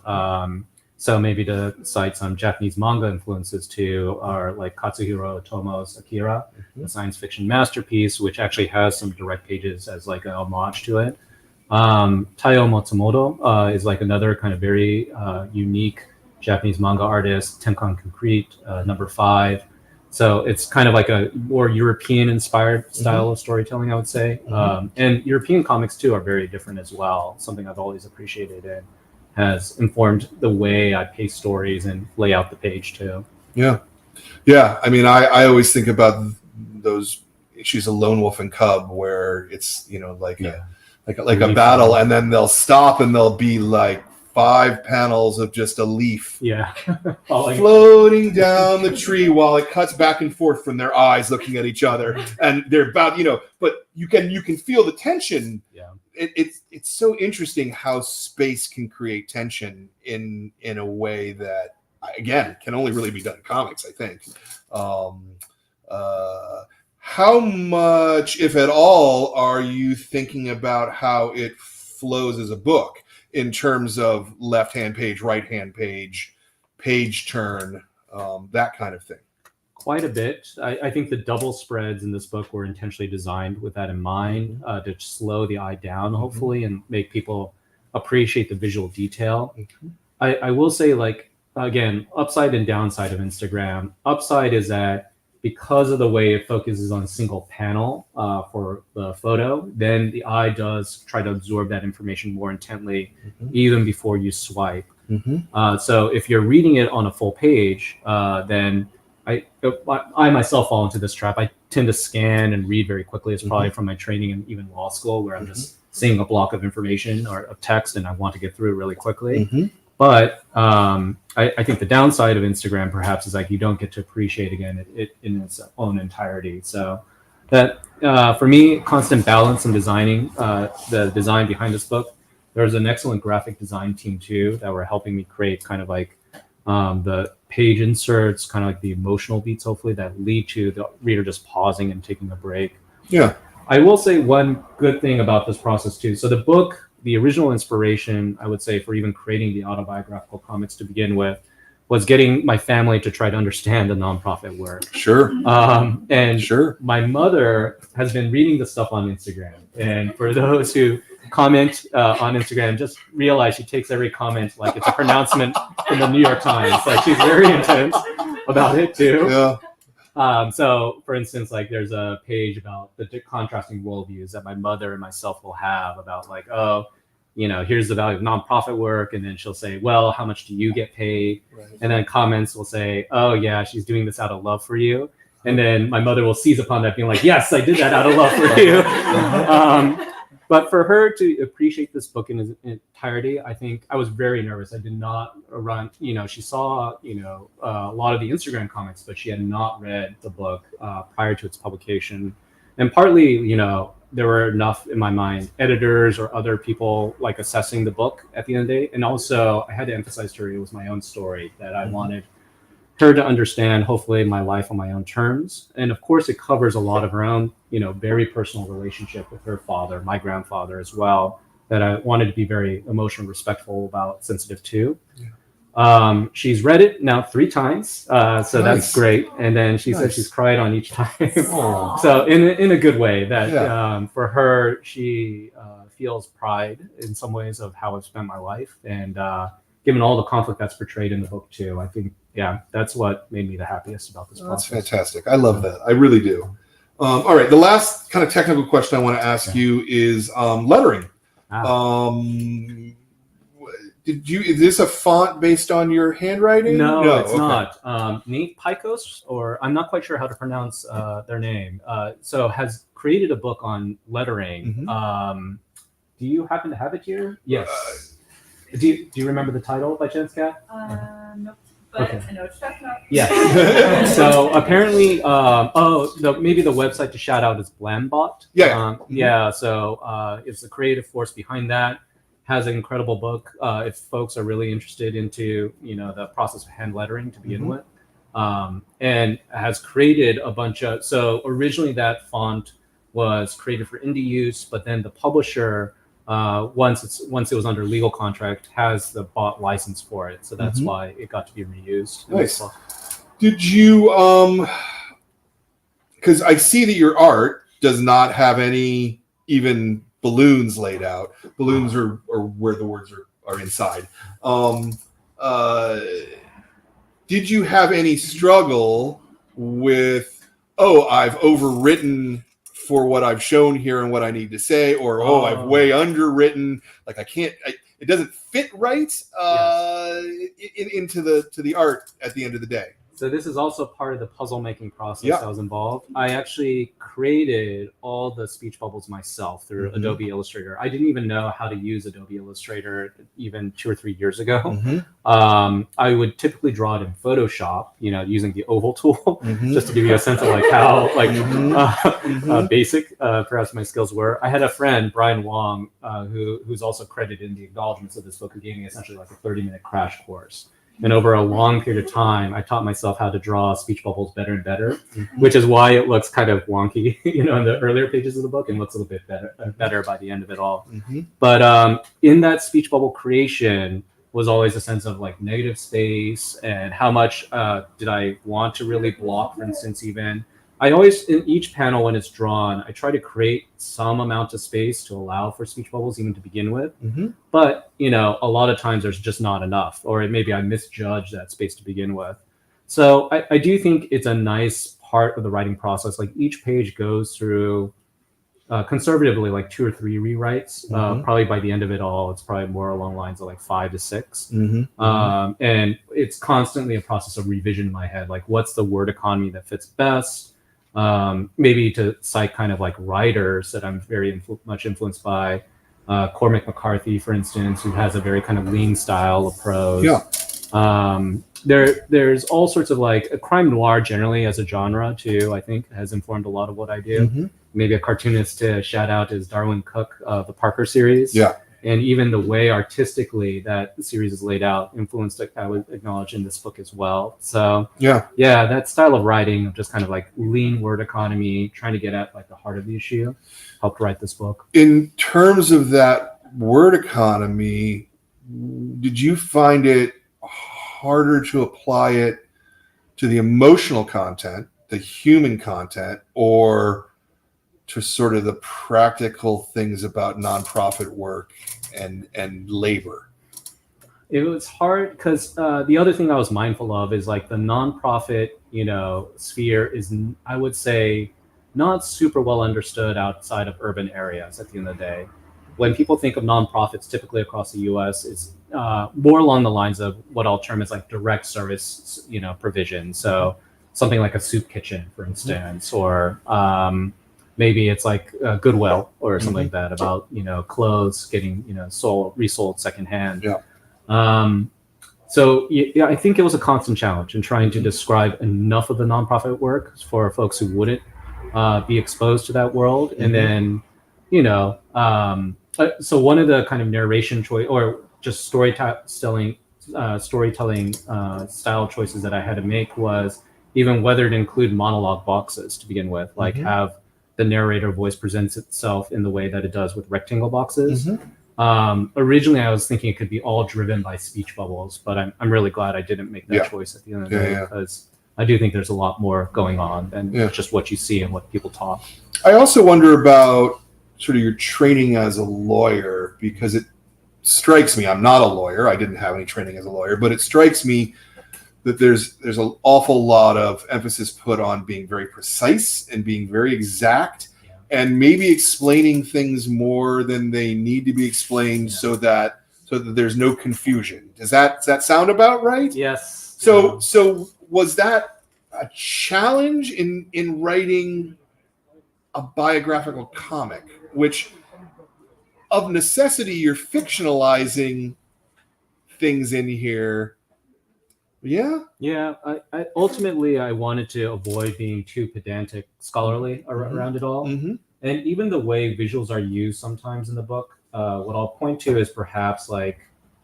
So maybe to cite some Japanese manga influences too are like Katsuhiro Otomo's Akira, a science fiction masterpiece, which actually has some direct pages as like an homage to it. Taiyo Matsumoto is like another kind of very unique Japanese manga artist, Tenkan Concrete, number 5. So it's kind of like a more European-inspired style of storytelling, I would say. And European comics, too, are very different as well, something I've always appreciated and has informed the way I pace stories and lay out the page, too. Yeah. I mean, I always think about those issues of Lone Wolf and Cub where it's, like a battle, and then they'll stop and there'll be like 5 panels of just a leaf Yeah. Falling. floating down the tree while it cuts back and forth from their eyes looking at each other, and they're about, but you can feel the tension. Yeah. It's so interesting how space can create tension in a way that, again, can only really be done in comics, I think. How much, if at all, are you thinking about how it flows as a book in terms of left-hand page, right-hand page, page turn, that kind of thing? Quite a bit. I think the double spreads in this book were intentionally designed with that in mind, to slow the eye down, hopefully, and make people appreciate the visual detail. I will say, like, again, upside and downside of Instagram. Upside is that because of the way it focuses on a single panel for the photo, then the eye does try to absorb that information more intently, even before you swipe. So if you're reading it on a full page, then I myself fall into this trap. I tend to scan and read very quickly. It's probably from my training in even law school, where I'm just seeing a block of information or of text and I want to get through really quickly. But I think the downside of Instagram perhaps is like you don't get to appreciate again it in its own entirety. So that for me, constant balance in designing the design behind this book. There's an excellent graphic design team too that were helping me create kind of like the page inserts, kind of like the emotional beats, hopefully, that lead to the reader just pausing and taking a break. Yeah. I will say one good thing about this process too. So the book, the original inspiration, I would say, for even creating the autobiographical comics to begin with, was getting my family to try to understand the nonprofit work. Sure. And sure. My mother has been reading the stuff on Instagram. And for those who comment on Instagram, just realize she takes every comment like it's a pronouncement from the New York Times. Like, she's very intense about it too. Yeah. So, for instance, like there's a page about the contrasting worldviews that my mother and myself will have about, like, oh, here's the value of nonprofit work. And then she'll say, well, how much do you get paid? Right. And then comments will say, oh, yeah, she's doing this out of love for you. And then my mother will seize upon that, being like, yes, I did that out of love for you. But for her to appreciate this book in its entirety, I think I was very nervous. I did not run, she saw, a lot of the Instagram comments, but she had not read the book prior to its publication. And partly, there were enough in my mind, editors or other people like assessing the book at the end of the day. And also I had to emphasize to her it was my own story, that I wanted her to understand, hopefully, my life on my own terms. And of course, it covers a lot of her own, very personal relationship with her father, my grandfather as well, that I wanted to be very emotional, respectful about, sensitive to. Yeah. She's read it now 3 times, so nice. That's great. And then she said she's cried on each time. So in a good way, that for her, she feels pride in some ways of how I've spent my life. And given all the conflict that's portrayed in the book too, I think, that's what made me the happiest about this process. That's fantastic. I love that. I really do. All right. The last kind of technical question I want to ask you is lettering. Is this a font based on your handwriting? No, it's not. Nate Picos, or I'm not quite sure how to pronounce their name, so has created a book on lettering. Do you happen to have it here? Yes. Do you remember the title by chance, Kat? Nope. But I know what you're talking about. Yeah. So apparently, maybe the website to shout out is Blambot. Yeah. So it's the creative force behind that. Has an incredible book. If folks are really interested into the process of hand lettering to begin with, and has created a bunch of. So originally that font was created for indie use, but then the publisher, once it was under legal contract, has the bought license for it. So that's why it got to be reused. Nice. Did you because I see that your art does not have any even balloons laid out. Balloons are where the words are inside. Did you have any struggle with, I've overwritten for what I've shown here and what I need to say, or I've way underwritten, like it doesn't fit right into the art at the end of the day? So this is also part of the puzzle making process Yeah. that was involved. I actually created all the speech bubbles myself through Adobe Illustrator. I didn't even know how to use Adobe Illustrator even 2 or 3 years ago. I would typically draw it in Photoshop, using the oval tool, just to give you a sense of like how basic perhaps my skills were. I had a friend, Brian Wong, who's also credited in the acknowledgments of this book, who gave me essentially like a 30-minute crash course. And over a long period of time, I taught myself how to draw speech bubbles better and better, which is why it looks kind of wonky, in the earlier pages of the book, and looks a little bit better by the end of it all. But in that speech bubble creation was always a sense of like negative space and how much did I want to really block, for instance, even. I always, in each panel when it's drawn, I try to create some amount of space to allow for speech bubbles even to begin with. But, a lot of times there's just not enough, or maybe I misjudged that space to begin with. So I do think it's a nice part of the writing process. Like each page goes through conservatively like 2 or 3 rewrites. Probably by the end of it all, it's probably more along the lines of like 5 to 6. And it's constantly a process of revision in my head. Like what's the word economy that fits best? Maybe to cite kind of like writers that I'm very much influenced by, Cormac McCarthy, for instance, who has a very kind of lean style of prose. There's all sorts of like a crime noir generally as a genre too, I think has informed a lot of what I do. Maybe a cartoonist to shout out is Darwin Cook of the Parker series. And even the way artistically that series is laid out influenced, I would acknowledge, in this book as well. So that style of writing of just kind of like lean word economy, trying to get at like the heart of the issue, helped write this book. In terms of that word economy, did you find it harder to apply it to the emotional content, the human content, or to sort of the practical things about nonprofit work and labor? It was hard because the other thing I was mindful of is like the nonprofit, sphere is, I would say, not super well understood outside of urban areas at the end of the day. When people think of nonprofits, typically across the U.S., it's more along the lines of what I'll term as like direct service, provision. So something like a soup kitchen, for instance, or maybe it's like Goodwill or something like that about, clothes getting, resold secondhand. So I think it was a constant challenge in trying to describe enough of the nonprofit work for folks who wouldn't be exposed to that world. And then, so one of the kind of narration choice or just storytelling style choices that I had to make was even whether to include monologue boxes to begin with, like have the narrator voice presents itself in the way that it does with rectangle boxes. Originally, I was thinking it could be all driven by speech bubbles, but I'm really glad I didn't make that choice at the end of the day, because I do think there's a lot more going on than just what you see and what people talk. I also wonder about sort of your training as a lawyer, because it strikes me, I'm not a lawyer, I didn't have any training as a lawyer, but it strikes me that there's an awful lot of emphasis put on being very precise and being very exact, and maybe explaining things more than they need to be explained, so that there's no confusion. Does that sound about right? Yes. So was that a challenge in writing a biographical comic, which of necessity you're fictionalizing things in here? I ultimately I wanted to avoid being too pedantic scholarly around it all. And even the way visuals are used sometimes in the book, what I'll point to is perhaps like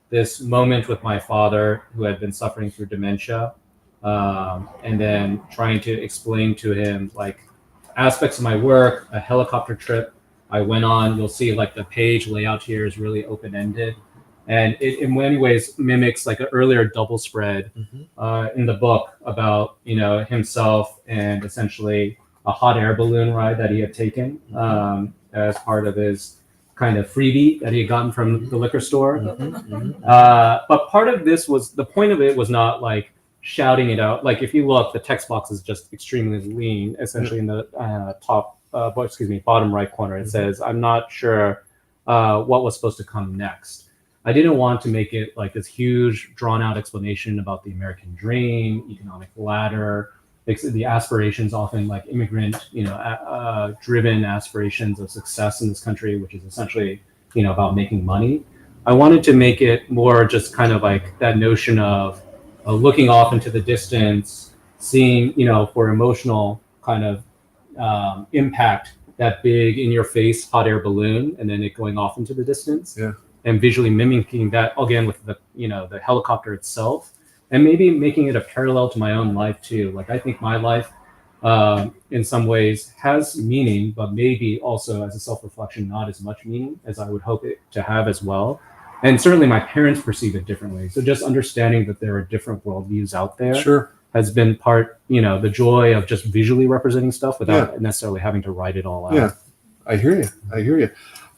this moment with my father who had been suffering through dementia, and then trying to explain to him like aspects of my work, a helicopter trip I went on. You'll see like the page layout here is really open-ended. And it in many ways mimics like an earlier double spread in the book about, himself and essentially a hot air balloon ride that he had taken as part of his kind of freebie that he had gotten from the liquor store. But part of this was, the point of it was not like shouting it out. Like if you look, the text box is just extremely lean, essentially in the bottom right corner. It says, I'm not sure what was supposed to come next. I didn't want to make it like this huge, drawn-out explanation about the American dream, economic ladder, the aspirations, often like immigrant, driven aspirations of success in this country, which is essentially, about making money. I wanted to make it more just kind of like that notion of looking off into the distance, seeing, for emotional kind of impact, that big in your face hot air balloon, and then it going off into the distance. Yeah. And visually mimicking that again with the, the helicopter itself, and maybe making it a parallel to my own life too. Like I think my life, in some ways, has meaning, but maybe also as a self-reflection, not as much meaning as I would hope it to have as well. And certainly my parents perceive it differently. So just understanding that there are different worldviews out there Sure. has been part, the joy of just visually representing stuff without necessarily having to write it all out. Yeah, I hear you.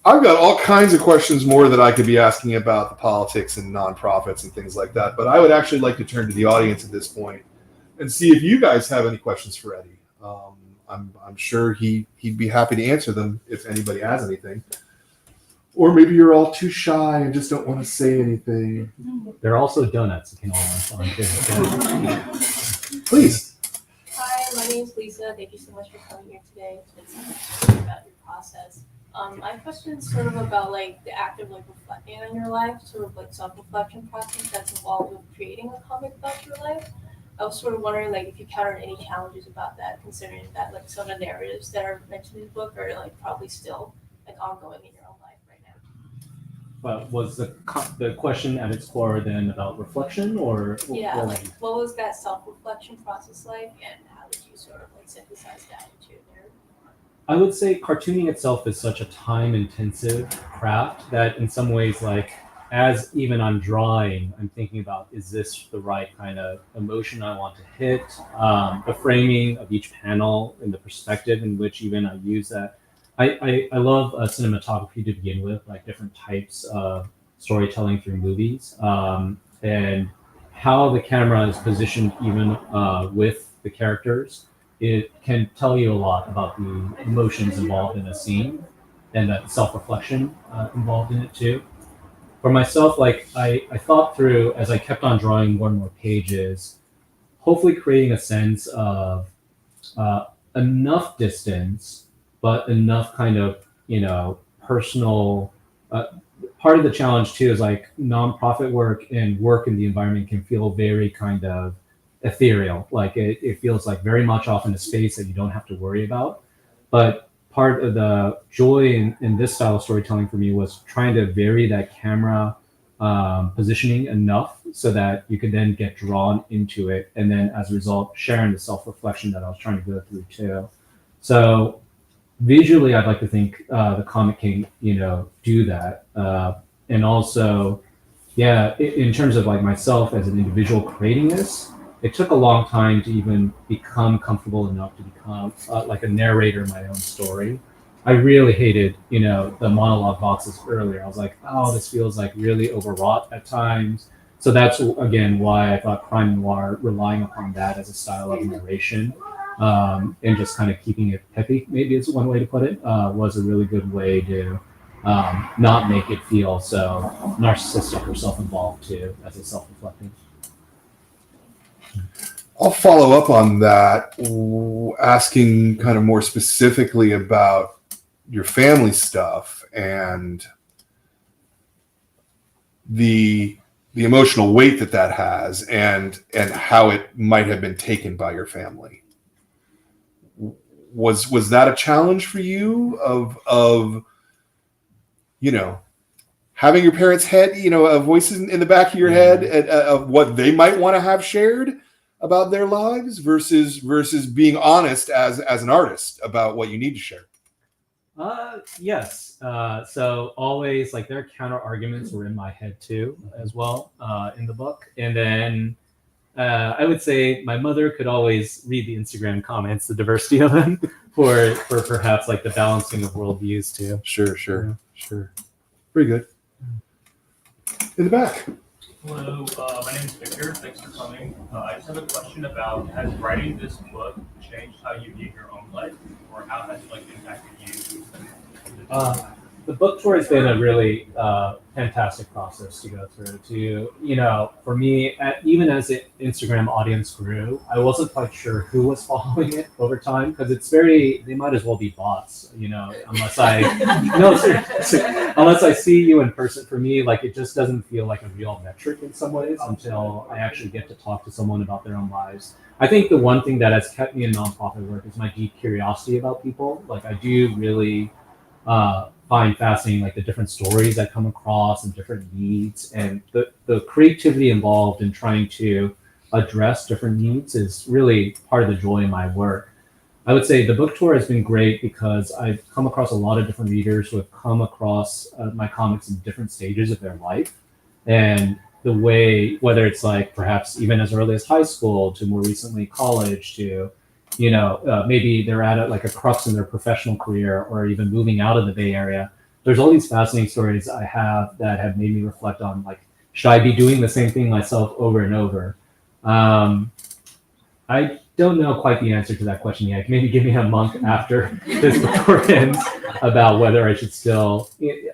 I've got all kinds of questions more that I could be asking about the politics and nonprofits and things like that. But I would actually like to turn to the audience at this point and see if you guys have any questions for Eddie. I'm sure he'd be happy to answer them if anybody has anything. Or maybe you're all too shy and just don't want to say anything. There are also donuts you can all on too. Please. Hi, my name is Lisa. Thank you so much for coming here today. It's been so much about your process. My question is sort of about like the act of like reflecting on your life, sort of like self-reflection process that's involved with creating a comic about your life. I was sort of wondering like if you encountered any challenges about that, considering that like some of the narratives that are mentioned in the book are like probably still like ongoing in your own life right now. But was the question at its core then about reflection, or Yeah, like what was that self-reflection process like, and how did you sort of like synthesize that into your narrative? I would say cartooning itself is such a time-intensive craft that in some ways, like, as even I'm drawing, I'm thinking about, is this the right kind of emotion I want to hit? The framing of each panel and the perspective in which even I use that. I love cinematography to begin with, like different types of storytelling through movies, and how the camera is positioned even with the characters. It can tell you a lot about the emotions involved in a scene and that self-reflection involved in it too. For myself, like I thought through as I kept on drawing more and more pages, hopefully creating a sense of enough distance, but enough kind of, personal. Part of the challenge too is like nonprofit work and work in the environment can feel very kind of ethereal. Like it feels like very much off in a space that you don't have to worry about. But part of the joy in this style of storytelling for me was trying to vary that camera positioning enough so that you could then get drawn into it. And then as a result, sharing the self-reflection that I was trying to go through too. So visually, I'd like to think the comic can, do that. And also, in terms of like myself as an individual creating this, it took a long time to even become comfortable enough to become like a narrator in my own story. I really hated, the monologue boxes earlier. I was like, oh, this feels like really overwrought at times. So that's, again, why I thought crime noir, relying upon that as a style of narration, and just kind of keeping it peppy, maybe is one way to put it, was a really good way to not make it feel so narcissistic or self-involved too, as it's self-reflecting. I'll follow up on that, asking kind of more specifically about your family stuff and the emotional weight that has and how it might have been taken by your family. Was that a challenge for you of having your parents' head, voices in the back of your head of what they might want to have shared about their lives versus being honest as an artist about what you need to share? Yes. So always like their counter arguments were in my head too, as well, in the book. And then I would say my mother could always read the Instagram comments, the diversity of them, for perhaps like the balancing of worldviews too. Sure. Pretty good. In the back. Hello, my name is Victor. Thanks for coming. I just have a question about, has writing this book changed how you view your own life, or how has it like impacted you? the book tour has been a really fantastic process to go through. For me, even as the Instagram audience grew, I wasn't quite sure who was following it over time because they might as well be bots, unless no, seriously, unless I see you in person. For me, like, it just doesn't feel like a real metric in some ways until I actually get to talk to someone about their own lives. I think the one thing that has kept me in nonprofit work is my deep curiosity about people. Like, I do really find fascinating, like, the different stories I come across and different needs, and the creativity involved in trying to address different needs is really part of the joy in my work. I would say the book tour has been great because I've come across a lot of different readers who have come across my comics in different stages of their life, and the way, whether it's like perhaps even as early as high school to more recently college to maybe they're at a crux in their professional career or even moving out of the Bay Area. There's all these fascinating stories I have that have made me reflect on, like, should I be doing the same thing myself over and over? I don't know quite the answer to that question yet. Maybe give me a month after this tour ends about whether I should still.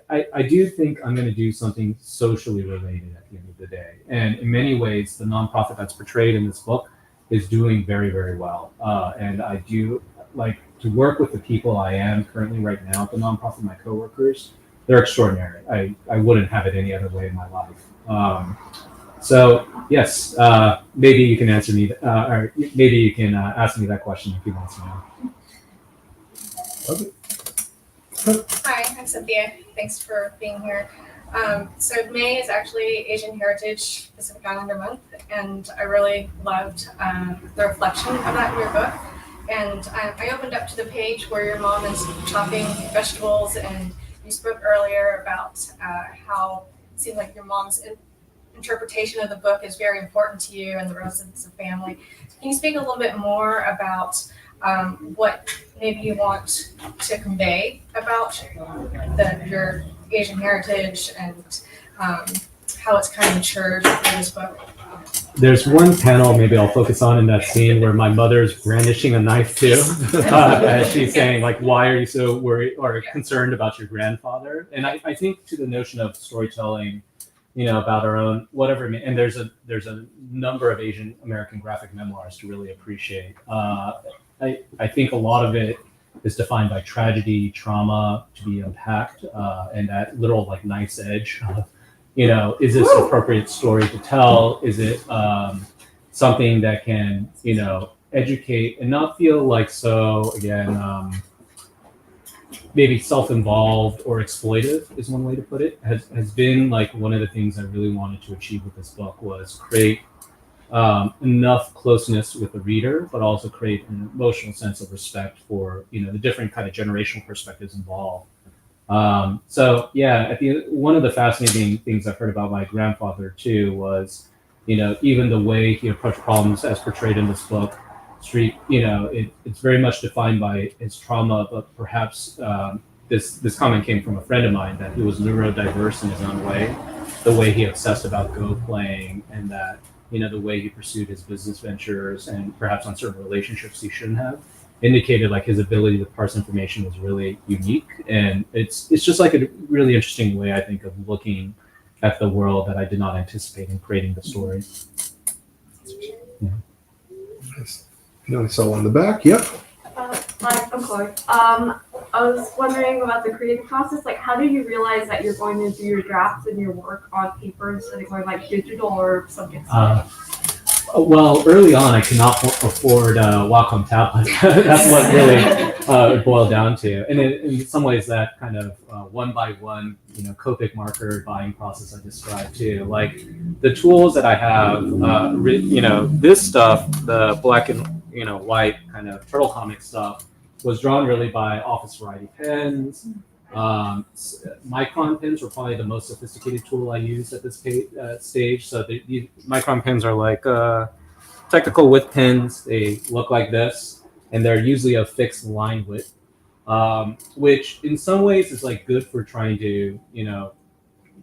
I do think I'm going to do something socially related at the end of the day. And in many ways, the nonprofit that's portrayed in this book is doing very, very well. And I do like to work with the people I am currently right now at the nonprofit, my coworkers. They're extraordinary. I wouldn't have it any other way in my life. So yes, maybe you can answer me, or maybe you can ask me that question if you want to know. Hi, I'm Cynthia. Thanks for being here. So May is actually Asian Heritage Pacific Islander Month, and I really loved the reflection of that in your book. And I opened up to the page where your mom is chopping vegetables, and you spoke earlier about how it seemed like your mom's interpretation of the book is very important to you and the rest of the family. Can you speak a little bit more about what maybe you want to convey about your Asian heritage and how it's kind of matured through this book? There's one panel maybe I'll focus on in that scene where my mother's brandishing a knife too, as she's saying, like, why are you so worried or concerned about your grandfather? And I think to the notion of storytelling, about our own whatever. And there's a number of Asian American graphic memoirs to really appreciate. I think a lot of it is defined by tragedy, trauma to be unpacked, and that little like knife's edge of, is this an appropriate story to tell? Is it something that can, educate and not feel like so, again, maybe self-involved or exploitive is one way to put it, has been like one of the things I really wanted to achieve with this book was create enough closeness with the reader, but also create an emotional sense of respect for, the different kind of generational perspectives involved. So yeah, one of the fascinating things I've heard about my grandfather too was, even the way he approached problems as portrayed in this book, it's very much defined by his trauma, but perhaps this comment came from a friend of mine that he was neurodiverse in his own way, the way he obsessed about Go playing, and that, the way he pursued his business ventures and perhaps on certain relationships he shouldn't have, indicated like his ability to parse information was really unique. And it's just like a really interesting way, I think, of looking at the world that I did not anticipate in creating the story. Yeah. Nice. I saw one in the back. Yep. Hi, I'm Chloe. I was wondering about the creative process. Like, how do you realize that you're going to do your drafts and your work on paper instead of going like digital or something? Well, early on, I could not afford Wacom tablet. That's what really it boiled down to. And in some ways, that kind of one by one, Copic marker buying process I described too. Like the tools that I have, this stuff, the black and white kind of turtle comic stuff, was drawn really by office variety pens. Micron pens were probably the most sophisticated tool I used at this stage. So the Micron pens are like technical width pens. They look like this, and they're usually a fixed line width, which in some ways is like good for trying to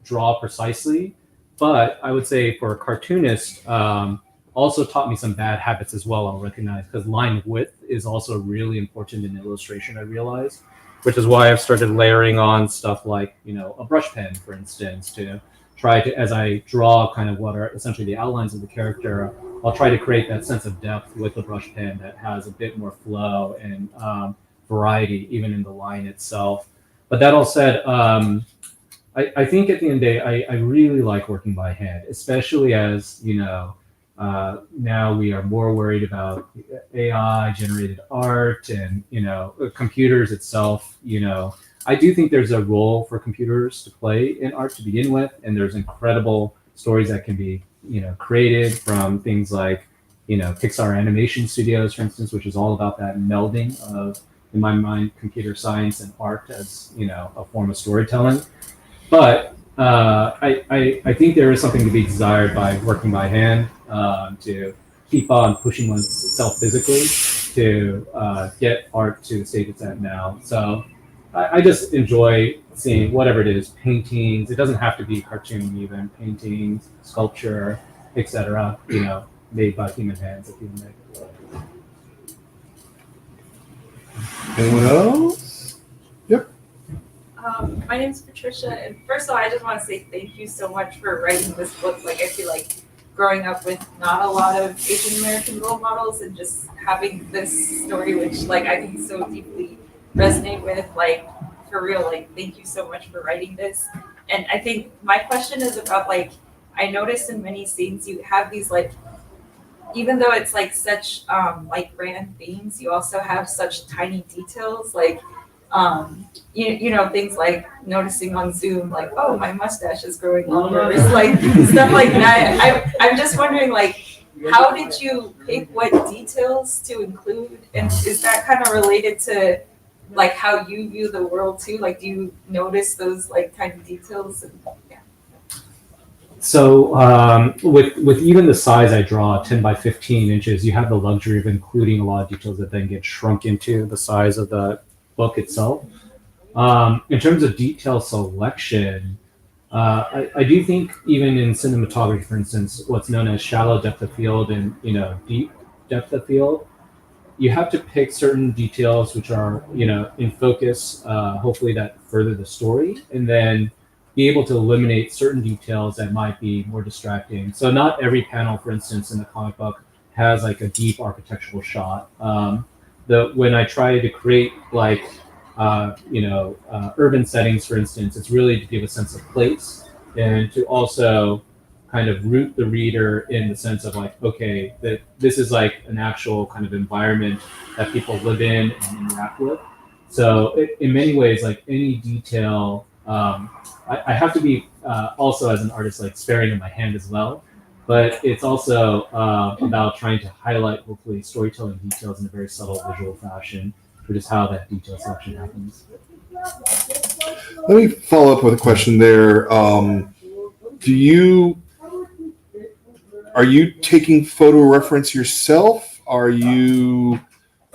draw precisely. But I would say for a cartoonist, also taught me some bad habits as well, I'll recognize, because line width is also really important in illustration, I realized. which is why I've started layering on stuff like, a brush pen, for instance, to try to, as I draw kind of what are essentially the outlines of the character, I'll try to create that sense of depth with the brush pen that has a bit more flow and variety, even in the line itself. But that all said, I think at the end of the day, I really like working by hand, especially as, now we are more worried about AI generated art and, computers itself. I do think there's a role for computers to play in art to begin with, and there's incredible stories that can be, created from things like, Pixar animation studios, for instance, which is all about that melding of, in my mind, computer science and art as, a form of storytelling. But I think there is something to be desired by working by hand, to keep on pushing oneself physically to get art to the state it's at now. So I just enjoy seeing whatever it is, paintings. It doesn't have to be cartoon, even paintings, sculpture, etc. Made by human hands at the end of the day. Anyone else? Yep. My name is Patricia, and first of all, I just want to say thank you so much for writing this book. Like, I feel like growing up with not a lot of Asian American role models and just having this story, which, like, I can so deeply resonate with, like, for real, like, thank you so much for writing this. And I think my question is about, like, I noticed in many scenes you have these, like, even though it's like such like grand themes, you also have such tiny details, like things like noticing on Zoom, like, oh, my mustache is growing longer. It's like stuff like that. I'm just wondering, like, how did you pick what details to include, and is that kind of related to like how you view the world too? Like, do you notice those like tiny details? And, yeah. So with even the size I draw, 10 by 15 inches, you have the luxury of including a lot of details that then get shrunk into the size of the book itself. In terms of detail selection, I do think even in cinematography, for instance, what's known as shallow depth of field and deep depth of field, you have to pick certain details which are in focus, hopefully that further the story, and then be able to eliminate certain details that might be more distracting. So not every panel, for instance, in the comic book has like a deep architectural shot. When I try to create like urban settings, for instance, it's really to give a sense of place and to also kind of root the reader in the sense of like, okay, that this is like an actual kind of environment that people live in and interact with. So in many ways, like any detail, I have to be also as an artist like sparing in my hand as well, but it's also about trying to highlight hopefully storytelling details in a very subtle visual fashion, which is how that detail selection happens. Let me follow up with a question there. Are you taking photo reference yourself? Are you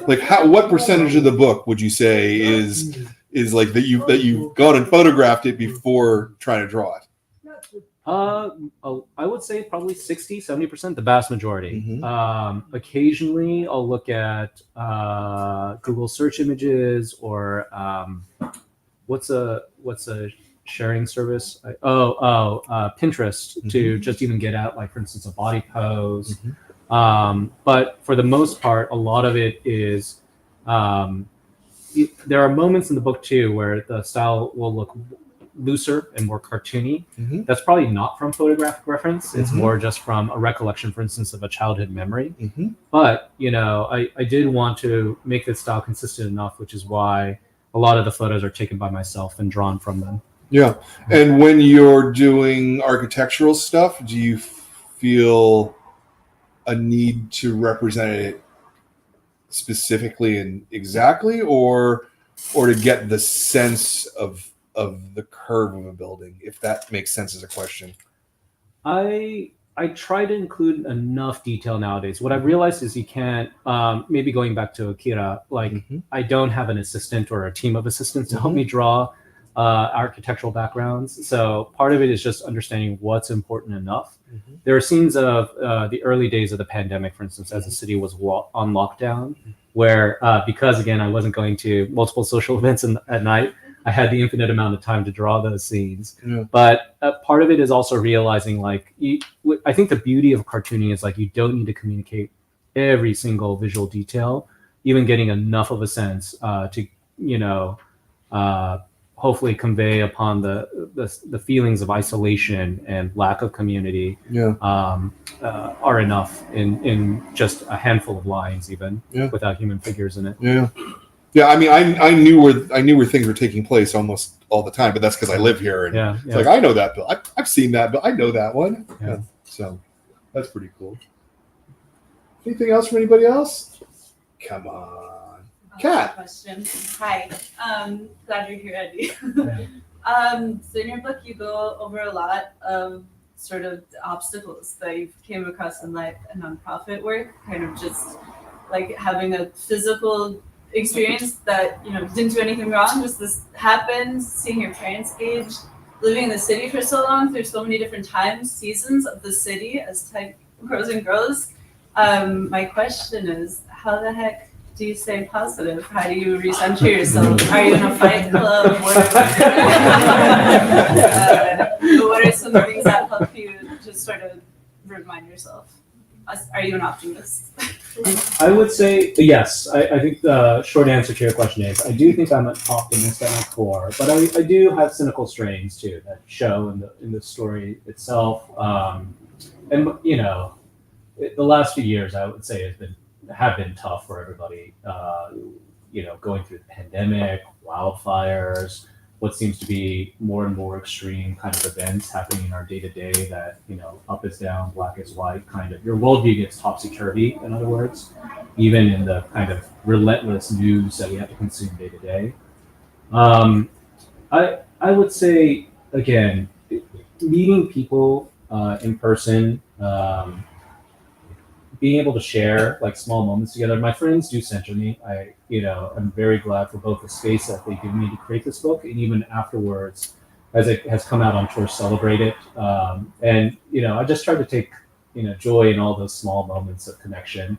like what percentage of the book would you say is like that you've gone and photographed it before trying to draw it? I would say probably 60-70%, the vast majority. Mm-hmm. Occasionally I'll look at Google search images or what's a sharing service? Pinterest to just even get out, like, for instance, a body pose. Mm-hmm. But for the most part, a lot of it is there are moments in the book too where the style will look looser and more cartoony. Mm-hmm. That's probably not from photographic reference. It's mm-hmm. more just from a recollection, for instance, of a childhood memory. Mm-hmm. But I did want to make this style consistent enough, which is why a lot of the photos are taken by myself and drawn from them. Yeah. And when you're doing architectural stuff, do you feel a need to represent it specifically and exactly, or to get the sense of the curve of a building, if that makes sense as a question? I try to include enough detail nowadays. What I've realized is you can't, maybe going back to Akira, like mm-hmm. I don't have an assistant or a team of assistants to mm-hmm. help me draw architectural backgrounds. So part of it is just understanding what's important enough. Mm-hmm. There are scenes of the early days of the pandemic, for instance, as the city was on lockdown. where because again I wasn't going to multiple social events at night, I had the infinite amount of time to draw those scenes. Yeah. But part of it is also realizing like I think the beauty of cartooning is like you don't need to communicate every single visual detail, even getting enough of a sense to hopefully convey upon the feelings of isolation and lack of community are enough in just a handful of lines, even without human figures in it. Yeah. I mean, I knew where things were taking place almost all the time, but that's because I live here, and it's like I know that bill. I've seen that, but I know that one. Yeah. So that's pretty cool. Anything else from anybody else? Come on, Kat. Question. Hi. Glad you're here, Eddie. So in your book, you go over a lot of sort of the obstacles that you came across in life and nonprofit work, kind of just like having a physical experience that, didn't do anything wrong, just this happens, seeing your parents age, living in the city for so long through so many different seasons of the city as time grows and grows. My question is, how the heck do you stay positive? How do you recenter yourself? Are you in a fight club? What are some things that help you just sort of remind yourself? Are you an optimist? I would say yes. I think the short answer to your question is I do think I'm an optimist at my core, but I do have cynical strains too that show in the story itself. And the last few years I would say have been tough for everybody. Going through the pandemic, wildfires, what seems to be more and more extreme kind of events happening in our day-to-day that, up is down, black is white, kind of. Your worldview gets topsy-turvy, in other words, even in the kind of relentless news that we have to consume day-to-day. I would say, again, meeting people in person, being able to share like small moments together. My friends do center me. I'm very glad for both the space that they give me to create this book, and even afterwards, as it has come out on tour, celebrate it. I just try to take joy in all those small moments of connection.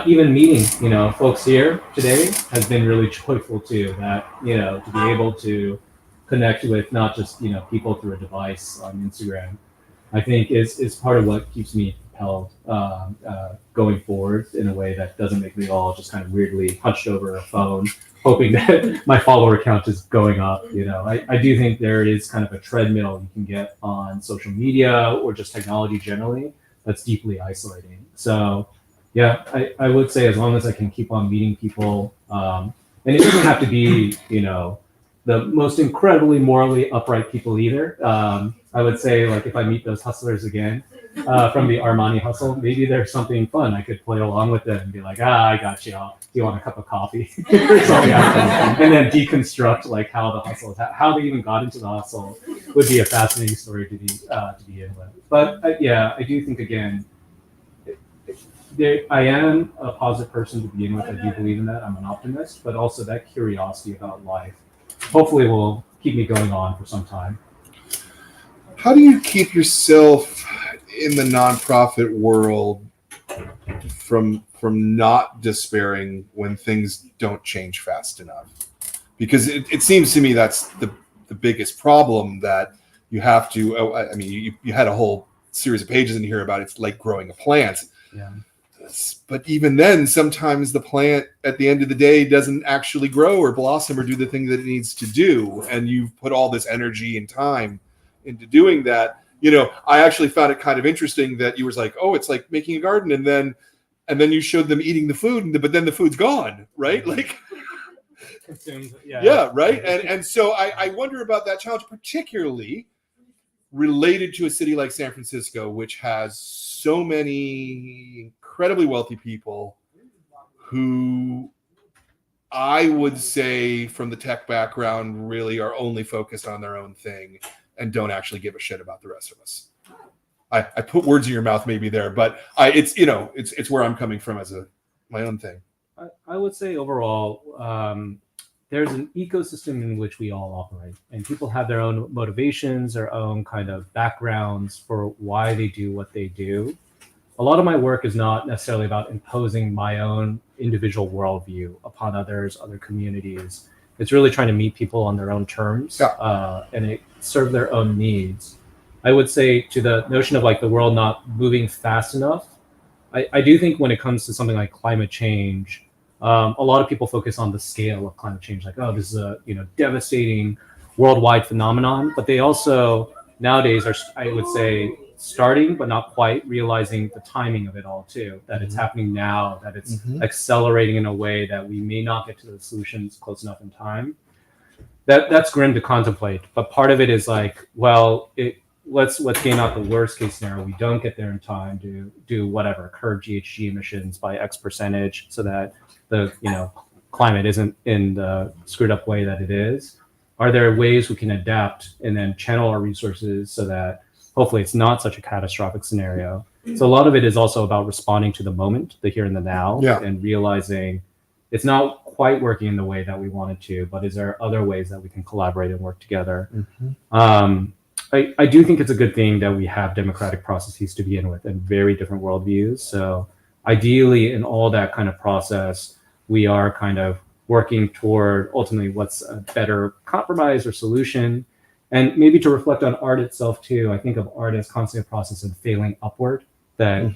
Even meeting folks here today has been really joyful too. That to be able to connect with not just people through a device on Instagram, I think is part of what keeps me propelled going forward in a way that doesn't make me all just kind of weirdly hunched over a phone, hoping that my follower count is going up. I do think there is kind of a treadmill you can get on social media or just technology generally that's deeply isolating. So yeah, I would say as long as I can keep on meeting people, and it doesn't have to be the most incredibly morally upright people either. I would say like if I meet those hustlers again from the Armani hustle, maybe there's something fun I could play along with them and be like, I got you. Do you want a cup of coffee or something? And then deconstruct like how the hustle, how they even got into the hustle would be a fascinating story to begin with. But I do think again, I am a positive person to begin with. I do believe in that. I'm an optimist, but also that curiosity about life hopefully will keep me going on for some time. How do you keep yourself in the nonprofit world from not despairing when things don't change fast enough? Because it seems to me that's the biggest problem, that you have to. You had a whole series of pages in here about it's like growing a plant. Yeah. But even then, sometimes the plant at the end of the day doesn't actually grow or blossom or do the thing that it needs to do. And you've put all this energy and time into doing that. I actually found it kind of interesting that you were like, oh, it's like making a garden. And then you showed them eating the food, but then the food's gone, right? Like, consumed. Yeah, right. And so I wonder about that challenge, particularly related to a city like San Francisco, which has so many incredibly wealthy people who I would say from the tech background really are only focused on their own thing and don't actually give a shit about the rest of us. I put words in your mouth maybe there, but it's where I'm coming from as my own thing. I would say overall, there's an ecosystem in which we all operate, and people have their own motivations, their own kind of backgrounds for why they do what they do. a lot of my work is not necessarily about imposing my own individual worldview upon others, other communities. It's really trying to meet people on their own terms, and serve their own needs. I would say to the notion of like the world not moving fast enough, I do think when it comes to something like climate change, a lot of people focus on the scale of climate change, like, oh, this is a devastating worldwide phenomenon. But they also nowadays are, I would say, starting but not quite realizing the timing of it all too. That it's happening now, that it's accelerating in a way that we may not get to the solutions close enough in time. That's grim to contemplate. But part of it is like, well, let's game out the worst case scenario. We don't get there in time to do whatever, curb GHG emissions by X percentage so that the climate isn't in the screwed up way that it is. Are there ways we can adapt and then channel our resources so that hopefully it's not such a catastrophic scenario? So a lot of it is also about responding to the moment, the here and the now, and realizing it's not quite working in the way that we wanted to, but is there other ways that we can collaborate and work together? I do think it's a good thing that we have democratic processes to begin with and very different worldviews. So ideally in all that kind of process, we are kind of working toward ultimately what's a better compromise or solution. And maybe to reflect on art itself too, I think of art as constantly a process of failing upward, that,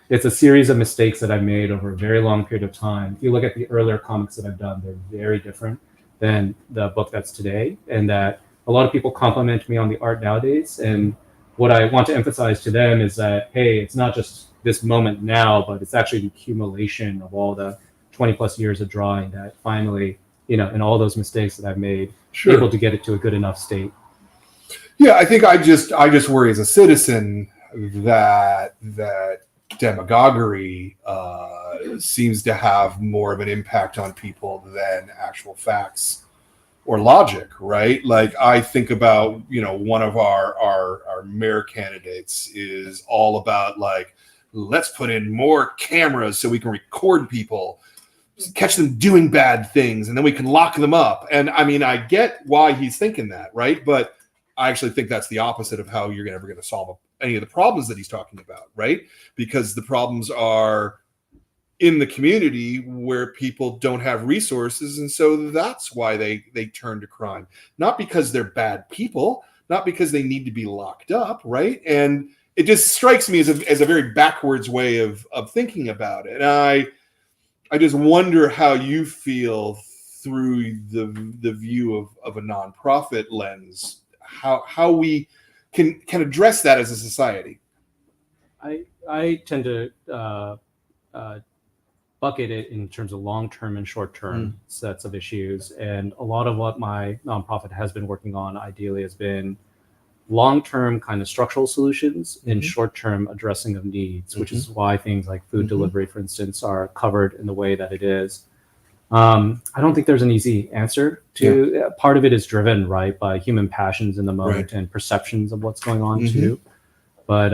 it's a series of mistakes that I've made over a very long period of time. If you look at the earlier comics that I've done, they're very different than the book that's today. And that a lot of people compliment me on the art nowadays. And what I want to emphasize to them is that, hey, it's not just this moment now, but it's actually the accumulation of all the 20 plus years of drawing that finally, and all those mistakes that I've made, able to get it to a good enough state. Yeah, I think I just worry as a citizen that demagoguery seems to have more of an impact on people than actual facts or logic, right? Like I think about, one of our mayor candidates is all about like, let's put in more cameras so we can record people, catch them doing bad things, and then we can lock them up. And I mean, I get why he's thinking that, right? But I actually think that's the opposite of how you're ever going to solve any of the problems that he's talking about, right? Because the problems are in the community where people don't have resources, and so that's why they turn to crime. Not because they're bad people, not because they need to be locked up, right? And it just strikes me as a very backwards way of thinking about it. And I just wonder how you feel through the view of a nonprofit lens, how we can address that as a society. I tend to bucket it in terms of long-term and short-term sets of issues. And a lot of what my nonprofit has been working on ideally has been long-term kind of structural solutions and short-term addressing of needs, which is why things like food delivery, for instance, are covered in the way that it is. I don't think there's an easy answer to part of it is driven right by human passions in the moment and perceptions of what's going on too. But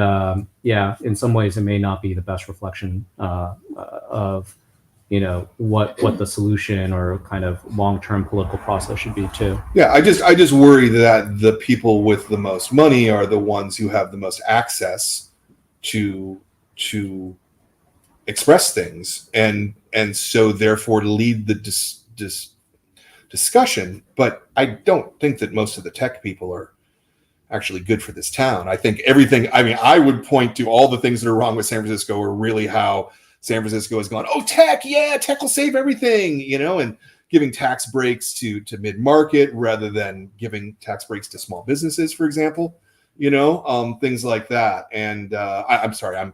in some ways it may not be the best reflection of what the solution or kind of long-term political process should be too. Yeah, I just worry that the people with the most money are the ones who have the most access to express things and so therefore to lead the discussion. But I don't think that most of the tech people are actually good for this town. I think I would point to all the things that are wrong with San Francisco are really how San Francisco has gone, oh, tech will save everything, and giving tax breaks to mid-market rather than giving tax breaks to small businesses, for example, things like that. And I'm sorry,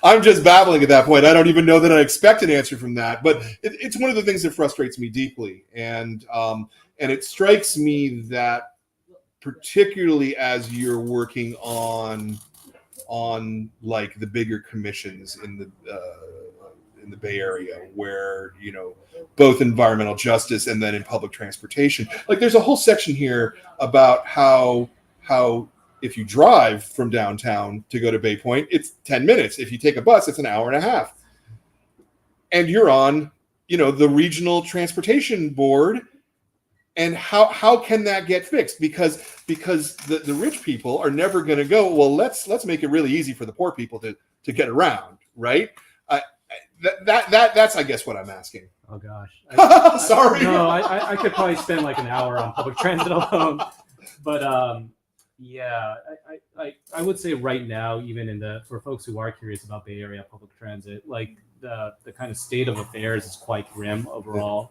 I'm just babbling at that point. I don't even know that I expect an answer from that, but it's one of the things that frustrates me deeply. And it strikes me that particularly as you're working on like the bigger commissions in the Bay Area, where both environmental justice and then in public transportation, like there's a whole section here about how if you drive from downtown to go to Bay Point, it's 10 minutes. If you take a bus, it's an hour and a half. And you're on, the regional transportation board, And how can that get fixed? Because the rich people are never going to go, well, let's make it really easy for the poor people to get around, right? That's I guess what I'm asking. Oh gosh. Sorry. No, I could probably spend like an hour on public transit alone. But yeah, I would say right now, even for folks who are curious about Bay Area public transit, like the kind of state of affairs is quite grim overall.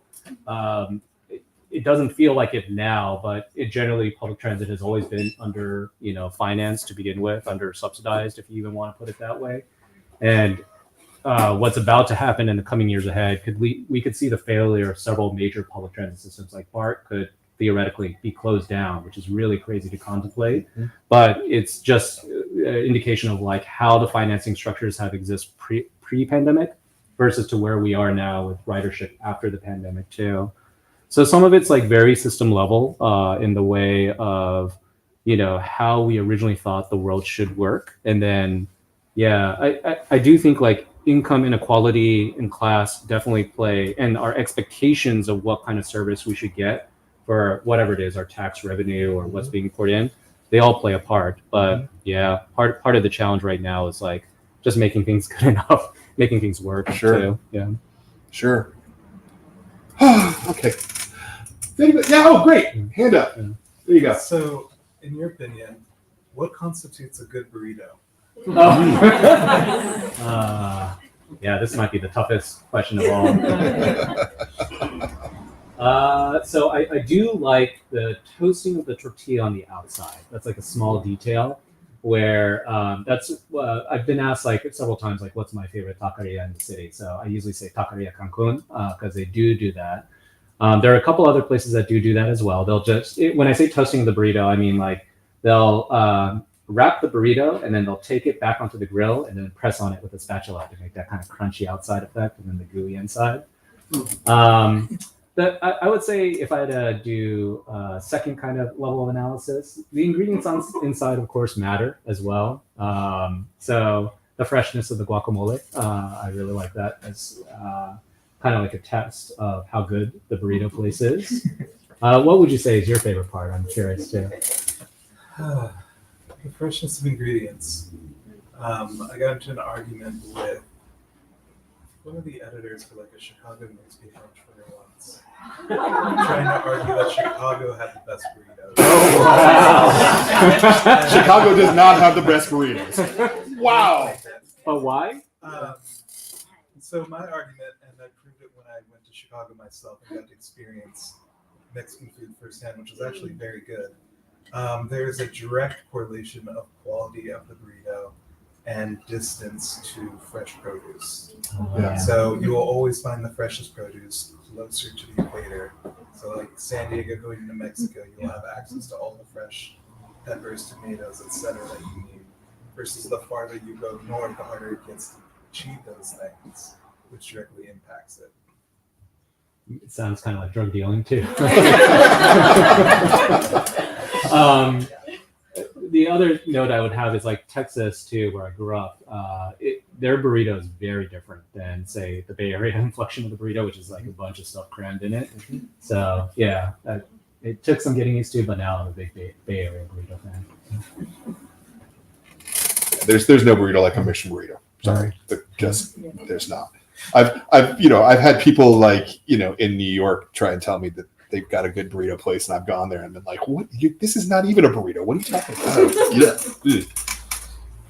It doesn't feel like it now, but generally public transit has always been under, finance to begin with, under subsidized, if you even want to put it that way. And what's about to happen in the coming years ahead, we could see the failure of several major public transit systems. Like BART could theoretically be closed down, which is really crazy to contemplate. Mm-hmm. But it's just an indication of like how the financing structures have exist pre-pandemic versus to where we are now with ridership after the pandemic too. So some of it's like very system level in the way of, how we originally thought the world should work. And then, I do think like income inequality in class definitely play, and our expectations of what kind of service we should get for whatever it is, our tax revenue or what's being poured in, they all play a part. But part of the challenge right now is like just making things good enough, making things work. Sure. Too. Yeah. Sure. Okay. Yeah. Oh, great. Hand up. Yeah. There you go. So, in your opinion, what constitutes a good burrito? Yeah, this might be the toughest question of all. So I do like the toasting of the tortilla on the outside. That's like a small detail where I've been asked like several times, like, what's my favorite taqueria in the city? So I usually say Taqueria Cancun because they do that. There are a couple other places that do that as well. They'll when I say toasting the burrito, I mean like they'll wrap the burrito and then they'll take it back onto the grill and then press on it with a spatula to make that kind of crunchy outside effect and then the gooey inside. I would say if I had to do a second kind of level of analysis, the ingredients inside, of course, matter as well. So the freshness of the guacamole, I really like that as kind of like a test of how good the burrito place is. What would you say is your favorite part? I'm curious too. The freshness of ingredients. I got into an argument with one of the editors for like a Chicago newspaper on Twitter once, trying to argue that Chicago had the best burritos. Oh, wow. Chicago does not have the best burritos. Wow. But why? So my argument, and I proved it when I went to Chicago myself and got to experience Mexican food firsthand, which was actually very good. There's a direct correlation of quality of the burrito and distance to fresh produce. Yeah. So you will always find the freshest produce closer to the equator. So like San Diego going into Mexico, you'll have access to all the fresh peppers, tomatoes, etc. that you need. Versus the farther you go north, the harder it gets to achieve those things, which directly impacts it. It sounds kind of like drug dealing too. The other note I would have is like Texas too, where I grew up. Their burrito is very different than say the Bay Area inflection of the burrito, which is like a bunch of stuff crammed in it. So yeah, it took some getting used to, but now I'm a big Bay Area burrito fan. There's no burrito like a Mission burrito. Sorry, there's not. I've had people like in New York try and tell me that they've got a good burrito place, and I've gone there and been like, "What? This is not even a burrito. What are you talking about?" Yeah.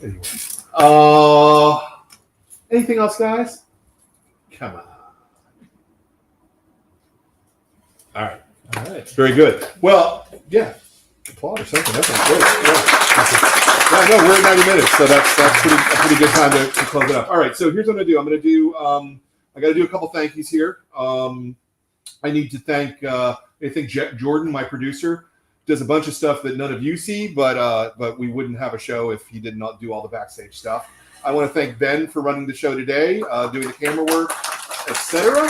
Anyway, anything else, guys? Come on. All right. Very good. Well, yeah. Applaud or something. That's great. Yeah, no, we're at 90 minutes, so that's a pretty good time to close it up. All right, so here's what I'm gonna do. I got to do a couple thank yous here. I need to thank Jordan, my producer, does a bunch of stuff that none of you see, but we wouldn't have a show if he did not do all the backstage stuff. I want to thank Ben for running the show today, doing the camera work, etc.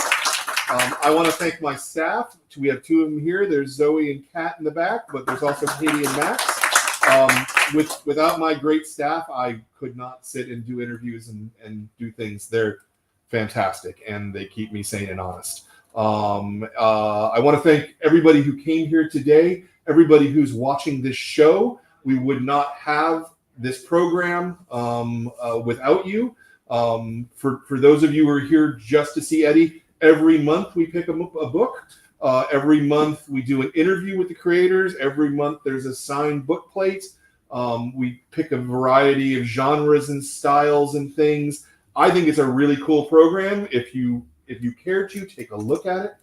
I want to thank my staff. We have two of them here. There's Zoe and Kat in the back, but there's also Katie and Max. Without my great staff, I could not sit and do interviews and do things. They're fantastic, and they keep me sane and honest. I want to thank everybody who came here today, everybody who's watching this show. We would not have this program without you. For those of you who are here just to see Eddie, every month we pick a book. Every month we do an interview with the creators. Every month there's a signed book plate. We pick a variety of genres and styles and things. I think it's a really cool program. If you care to take a look at it,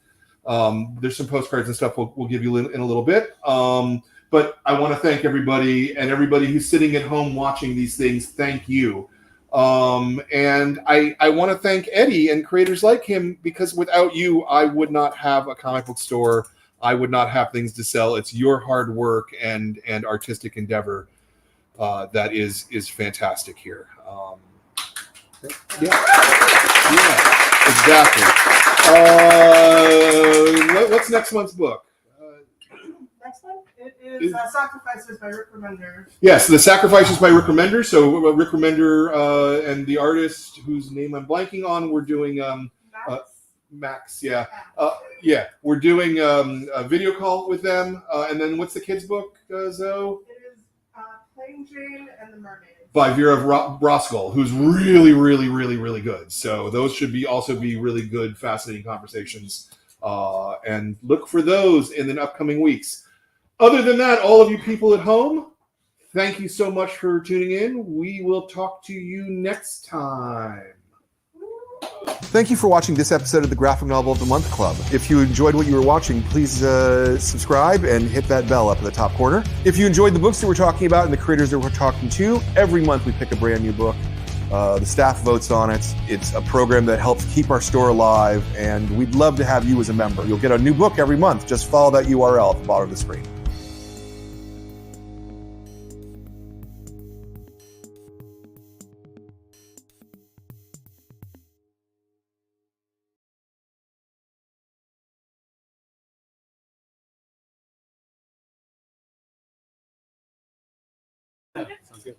there's some postcards and stuff we'll give you in a little bit. But I want to thank everybody, and everybody who's sitting at home watching these things. Thank you. And I want to thank Eddie and creators like him, because without you, I would not have a comic book store. I would not have things to sell. It's your hard work and artistic endeavor that is fantastic here. Yeah, exactly. What's next month's book? Next one? It is Sacrifices by Rick Remender. Yes, The Sacrifices by Rick Remender. So Rick Remender and the artist whose name I'm blanking on, we're doing Max. Yeah, yeah, we're doing a video call with them. And then what's the kids' book, Zoe? It is Plain Jane and the Mermaid. By Vera Broskell, who's really, really, really, really good. So those should also be really good, fascinating conversations. And look for those in the upcoming weeks. Other than that, all of you people at home, thank you so much for tuning in. We will talk to you next time. Thank you for watching this episode of the Graphic Novel of the Month Club. If you enjoyed what you were watching, please subscribe and hit that bell up in the top corner. If you enjoyed the books that we're talking about and the creators that we're talking to, every month we pick a brand new book. The staff votes on it. It's a program that helps keep our store alive, and we'd love to have you as a member. You'll get a new book every month. Just follow that URL at the bottom of the screen. Sounds good.